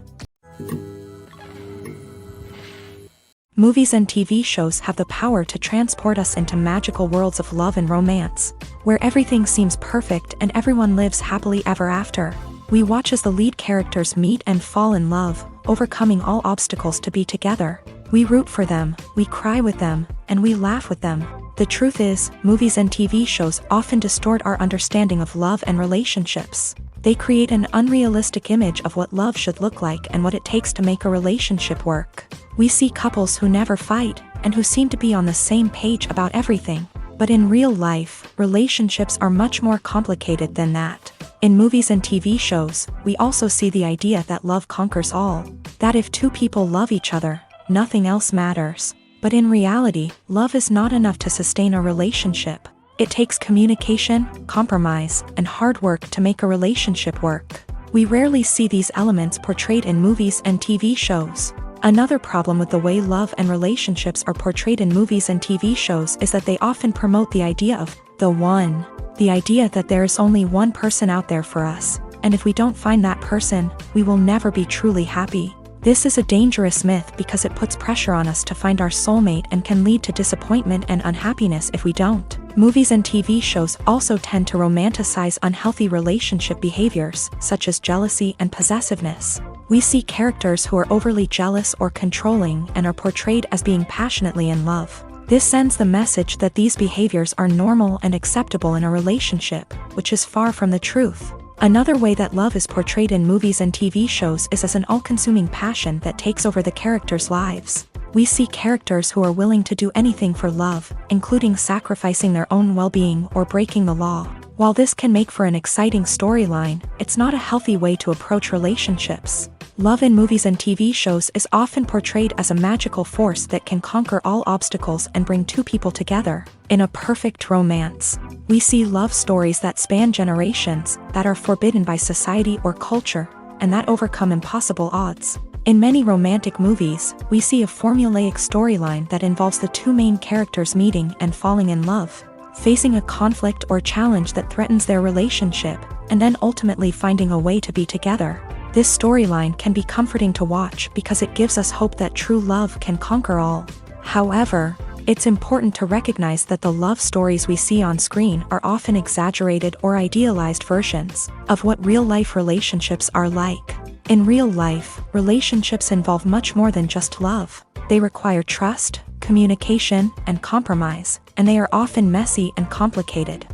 Movies and TV shows have the power to transport us into magical worlds of love and romance, where everything seems perfect and everyone lives happily ever after. We watch as the lead characters meet and fall in love, overcoming all obstacles to be together. We root for them, we cry with them, and we laugh with them. The truth is, movies and TV shows often distort our understanding of love and relationships. They create an unrealistic image of what love should look like and what it takes to make a relationship work. We see couples who never fight, and who seem to be on the same page about everything. But in real life, relationships are much more complicated than that. In movies and TV shows, we also see the idea that love conquers all. That if two people love each other, nothing else matters. But in reality, love is not enough to sustain a relationship. It takes communication, compromise, and hard work to make a relationship work. We rarely see these elements portrayed in movies and TV shows. Another problem with the way love and relationships are portrayed in movies and TV shows is that they often promote the idea of the one. The idea that there is only one person out there for us, and if we don't find that person, we will never be truly happy. This is a dangerous myth because it puts pressure on us to find our soulmate and can lead to disappointment and unhappiness if we don't. Movies and TV shows also tend to romanticize unhealthy relationship behaviors, such as jealousy and possessiveness. We see characters who are overly jealous or controlling and are portrayed as being passionately in love. This sends the message that these behaviors are normal and acceptable in a relationship, which is far from the truth. Another way that love is portrayed in movies and TV shows is as an all-consuming passion that takes over the characters' lives. We see characters who are willing to do anything for love, including sacrificing their own well-being or breaking the law. While this can make for an exciting storyline, it's not a healthy way to approach relationships. Love in movies and TV shows is often portrayed as a magical force that can conquer all obstacles and bring two people together in a perfect romance. We see love stories that span generations, that are forbidden by society or culture, and that overcome impossible odds. In many romantic movies, we see a formulaic storyline that involves the two main characters meeting and falling in love, facing a conflict or challenge that threatens their relationship, and then ultimately finding a way to be together. This storyline can be comforting to watch because it gives us hope that true love can conquer all. However, it's important to recognize that the love stories we see on screen are often exaggerated or idealized versions of what real-life relationships are like. In real life, relationships involve much more than just love. They require trust, communication, and compromise, and they are often messy and complicated.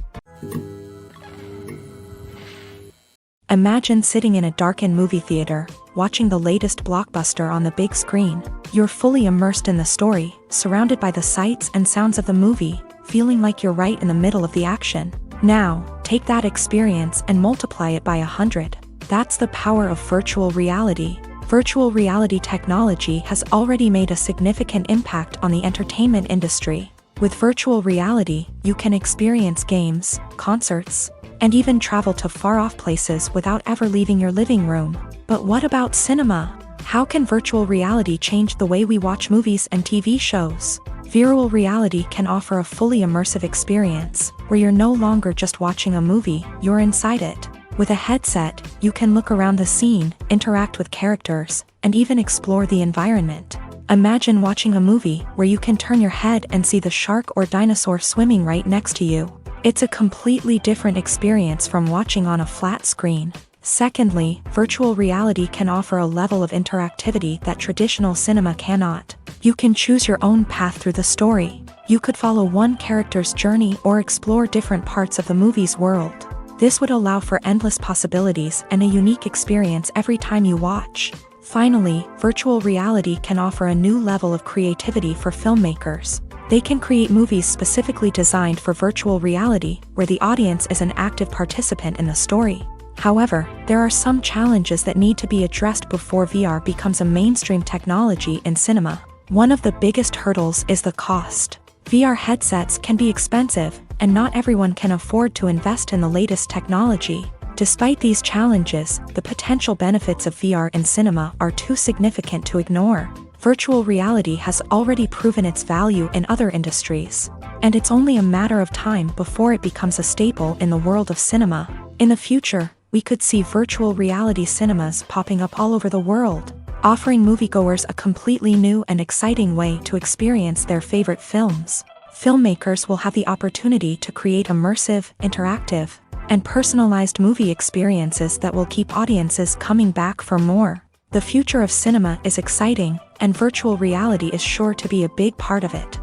Imagine sitting in a darkened movie theater, watching the latest blockbuster on the big screen. You're fully immersed in the story, surrounded by the sights and sounds of the movie, feeling like you're right in the middle of the action. Now, take that experience and multiply it by 100. That's the power of virtual reality. Virtual reality technology has already made a significant impact on the entertainment industry. With virtual reality, you can experience games, concerts, and even travel to far-off places without ever leaving your living room. But what about cinema? How can virtual reality change the way we watch movies and TV shows? Virtual reality can offer a fully immersive experience, where you're no longer just watching a movie, you're inside it. With a headset, you can look around the scene, interact with characters, and even explore the environment. Imagine watching a movie where you can turn your head and see the shark or dinosaur swimming right next to you. It's a completely different experience from watching on a flat screen. Secondly, virtual reality can offer a level of interactivity that traditional cinema cannot. You can choose your own path through the story. You could follow one character's journey or explore different parts of the movie's world. This would allow for endless possibilities and a unique experience every time you watch. Finally, virtual reality can offer a new level of creativity for filmmakers. They can create movies specifically designed for virtual reality, where the audience is an active participant in the story. However, there are some challenges that need to be addressed before VR becomes a mainstream technology in cinema. One of the biggest hurdles is the cost. VR headsets can be expensive, and not everyone can afford to invest in the latest technology. Despite these challenges, the potential benefits of VR in cinema are too significant to ignore. Virtual reality has already proven its value in other industries, and it's only a matter of time before it becomes a staple in the world of cinema. In the future, we could see virtual reality cinemas popping up all over the world, offering moviegoers a completely new and exciting way to experience their favorite films. Filmmakers will have the opportunity to create immersive, interactive, and personalized movie experiences that will keep audiences coming back for more. The future of cinema is exciting, and virtual reality is sure to be a big part of it.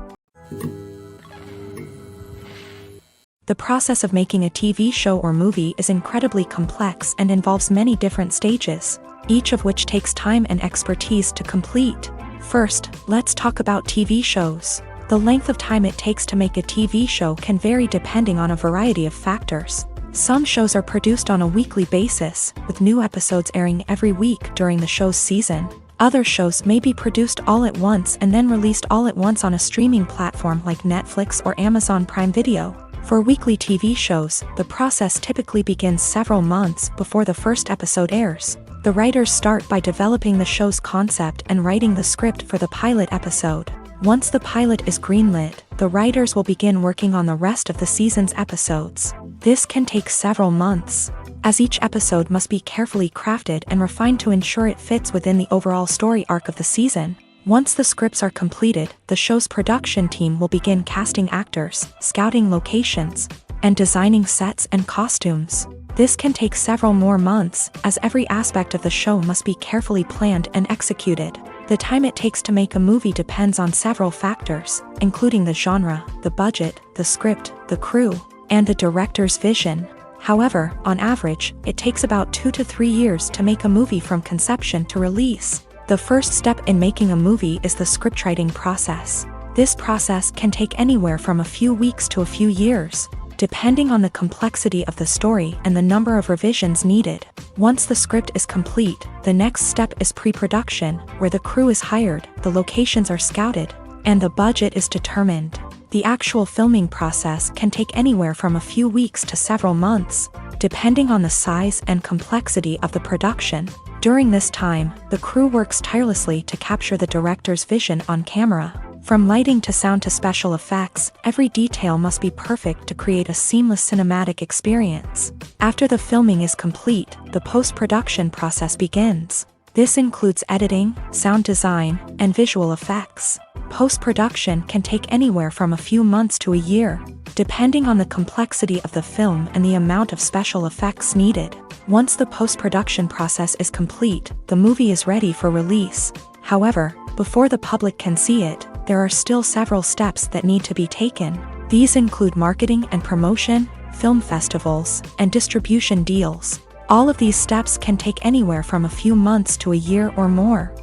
The process of making a TV show or movie is incredibly complex and involves many different stages, each of which takes time and expertise to complete. First, let's talk about TV shows. The length of time it takes to make a TV show can vary depending on a variety of factors. Some shows are produced on a weekly basis, with new episodes airing every week during the show's season. Other shows may be produced all at once and then released all at once on a streaming platform like Netflix or Amazon Prime Video. For weekly TV shows, the process typically begins several months before the first episode airs. The writers start by developing the show's concept and writing the script for the pilot episode. Once the pilot is greenlit, the writers will begin working on the rest of the season's episodes. This can take several months, as each episode must be carefully crafted and refined to ensure it fits within the overall story arc of the season. Once the scripts are completed, the show's production team will begin casting actors, scouting locations, and designing sets and costumes. This can take several more months, as every aspect of the show must be carefully planned and executed. The time it takes to make a movie depends on several factors, including the genre, the budget, the script, the crew, and the director's vision. However, on average, it takes about 2 to 3 years to make a movie from conception to release. The first step in making a movie is the scriptwriting process. This process can take anywhere from a few weeks to a few years, depending on the complexity of the story and the number of revisions needed. Once the script is complete, the next step is pre-production, where the crew is hired, the locations are scouted, and the budget is determined. The actual filming process can take anywhere from a few weeks to several months, depending on the size and complexity of the production. During this time, the crew works tirelessly to capture the director's vision on camera. From lighting to sound to special effects, every detail must be perfect to create a seamless cinematic experience. After the filming is complete, the post-production process begins. This includes editing, sound design, and visual effects. Post-production can take anywhere from a few months to a year, depending on the complexity of the film and the amount of special effects needed. Once the post-production process is complete, the movie is ready for release. However, before the public can see it, there are still several steps that need to be taken. These include marketing and promotion, film festivals, and distribution deals. All of these steps can take anywhere from a few months to a year or more.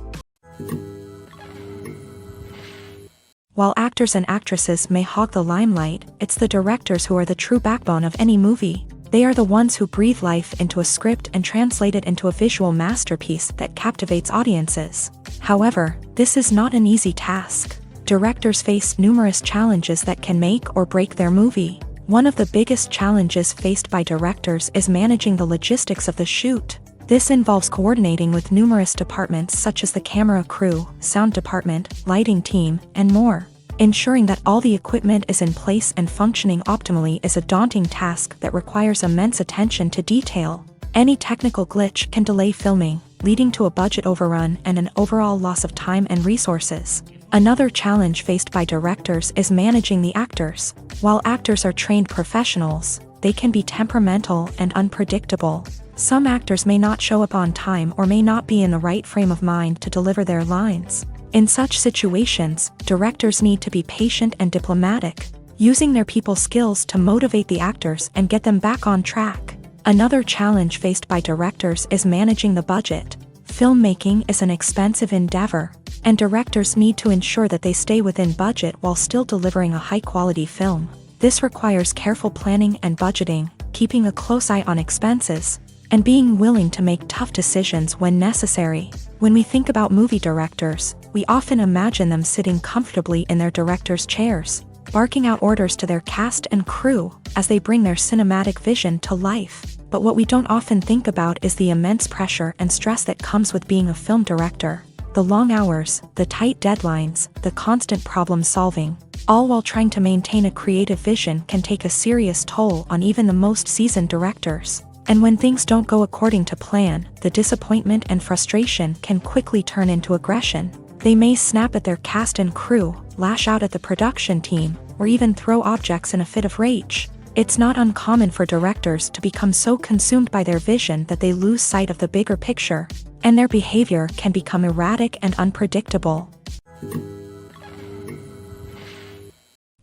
While actors and actresses may hog the limelight, it's the directors who are the true backbone of any movie. They are the ones who breathe life into a script and translate it into a visual masterpiece that captivates audiences. However, this is not an easy task. Directors face numerous challenges that can make or break their movie. One of the biggest challenges faced by directors is managing the logistics of the shoot. This involves coordinating with numerous departments such as the camera crew, sound department, lighting team, and more. Ensuring that all the equipment is in place and functioning optimally is a daunting task that requires immense attention to detail. Any technical glitch can delay filming, leading to a budget overrun and an overall loss of time and resources. Another challenge faced by directors is managing the actors. While actors are trained professionals, they can be temperamental and unpredictable. Some actors may not show up on time or may not be in the right frame of mind to deliver their lines. In such situations, directors need to be patient and diplomatic, using their people skills to motivate the actors and get them back on track. Another challenge faced by directors is managing the budget. Filmmaking is an expensive endeavor, and directors need to ensure that they stay within budget while still delivering a high-quality film. This requires careful planning and budgeting, keeping a close eye on expenses, and being willing to make tough decisions when necessary. When we think about movie directors, we often imagine them sitting comfortably in their director's chairs, barking out orders to their cast and crew as they bring their cinematic vision to life. But what we don't often think about is the immense pressure and stress that comes with being a film director. The long hours, the tight deadlines, the constant problem solving, all while trying to maintain a creative vision can take a serious toll on even the most seasoned directors. And when things don't go according to plan, the disappointment and frustration can quickly turn into aggression. They may snap at their cast and crew, lash out at the production team, or even throw objects in a fit of rage. It's not uncommon for directors to become so consumed by their vision that they lose sight of the bigger picture, and their behavior can become erratic and unpredictable.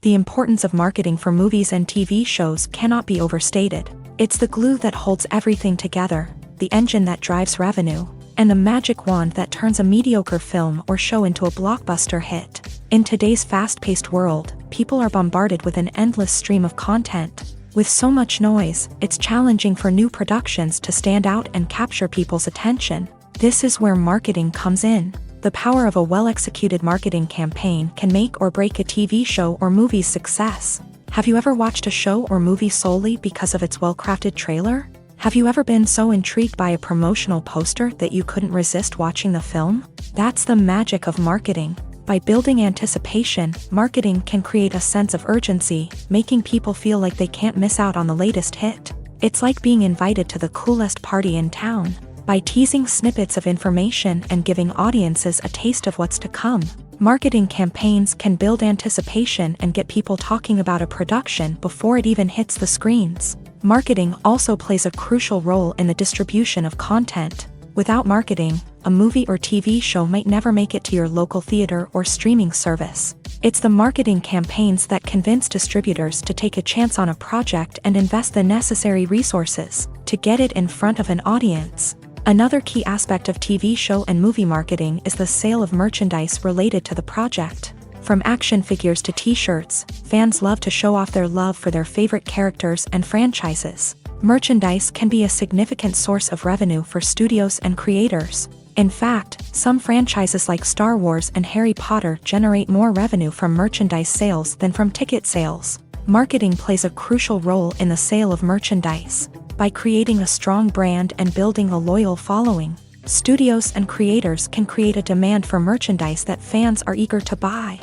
The importance of marketing for movies and TV shows cannot be overstated. It's the glue that holds everything together, the engine that drives revenue, and the magic wand that turns a mediocre film or show into a blockbuster hit. In today's fast-paced world, people are bombarded with an endless stream of content. With so much noise, it's challenging for new productions to stand out and capture people's attention. This is where marketing comes in. The power of a well-executed marketing campaign can make or break a TV show or movie's success. Have you ever watched a show or movie solely because of its well-crafted trailer? Have you ever been so intrigued by a promotional poster that you couldn't resist watching the film? That's the magic of marketing. By building anticipation, marketing can create a sense of urgency, making people feel like they can't miss out on the latest hit. It's like being invited to the coolest party in town. By teasing snippets of information and giving audiences a taste of what's to come, marketing campaigns can build anticipation and get people talking about a production before it even hits the screens. Marketing also plays a crucial role in the distribution of content. Without marketing, a movie or TV show might never make it to your local theater or streaming service. It's the marketing campaigns that convince distributors to take a chance on a project and invest the necessary resources to get it in front of an audience. Another key aspect of TV show and movie marketing is the sale of merchandise related to the project. From action figures to t-shirts, fans love to show off their love for their favorite characters and franchises. Merchandise can be a significant source of revenue for studios and creators. In fact, some franchises like Star Wars and Harry Potter generate more revenue from merchandise sales than from ticket sales. Marketing plays a crucial role in the sale of merchandise. By creating a strong brand and building a loyal following, Studios and creators can create a demand for merchandise that fans are eager to buy.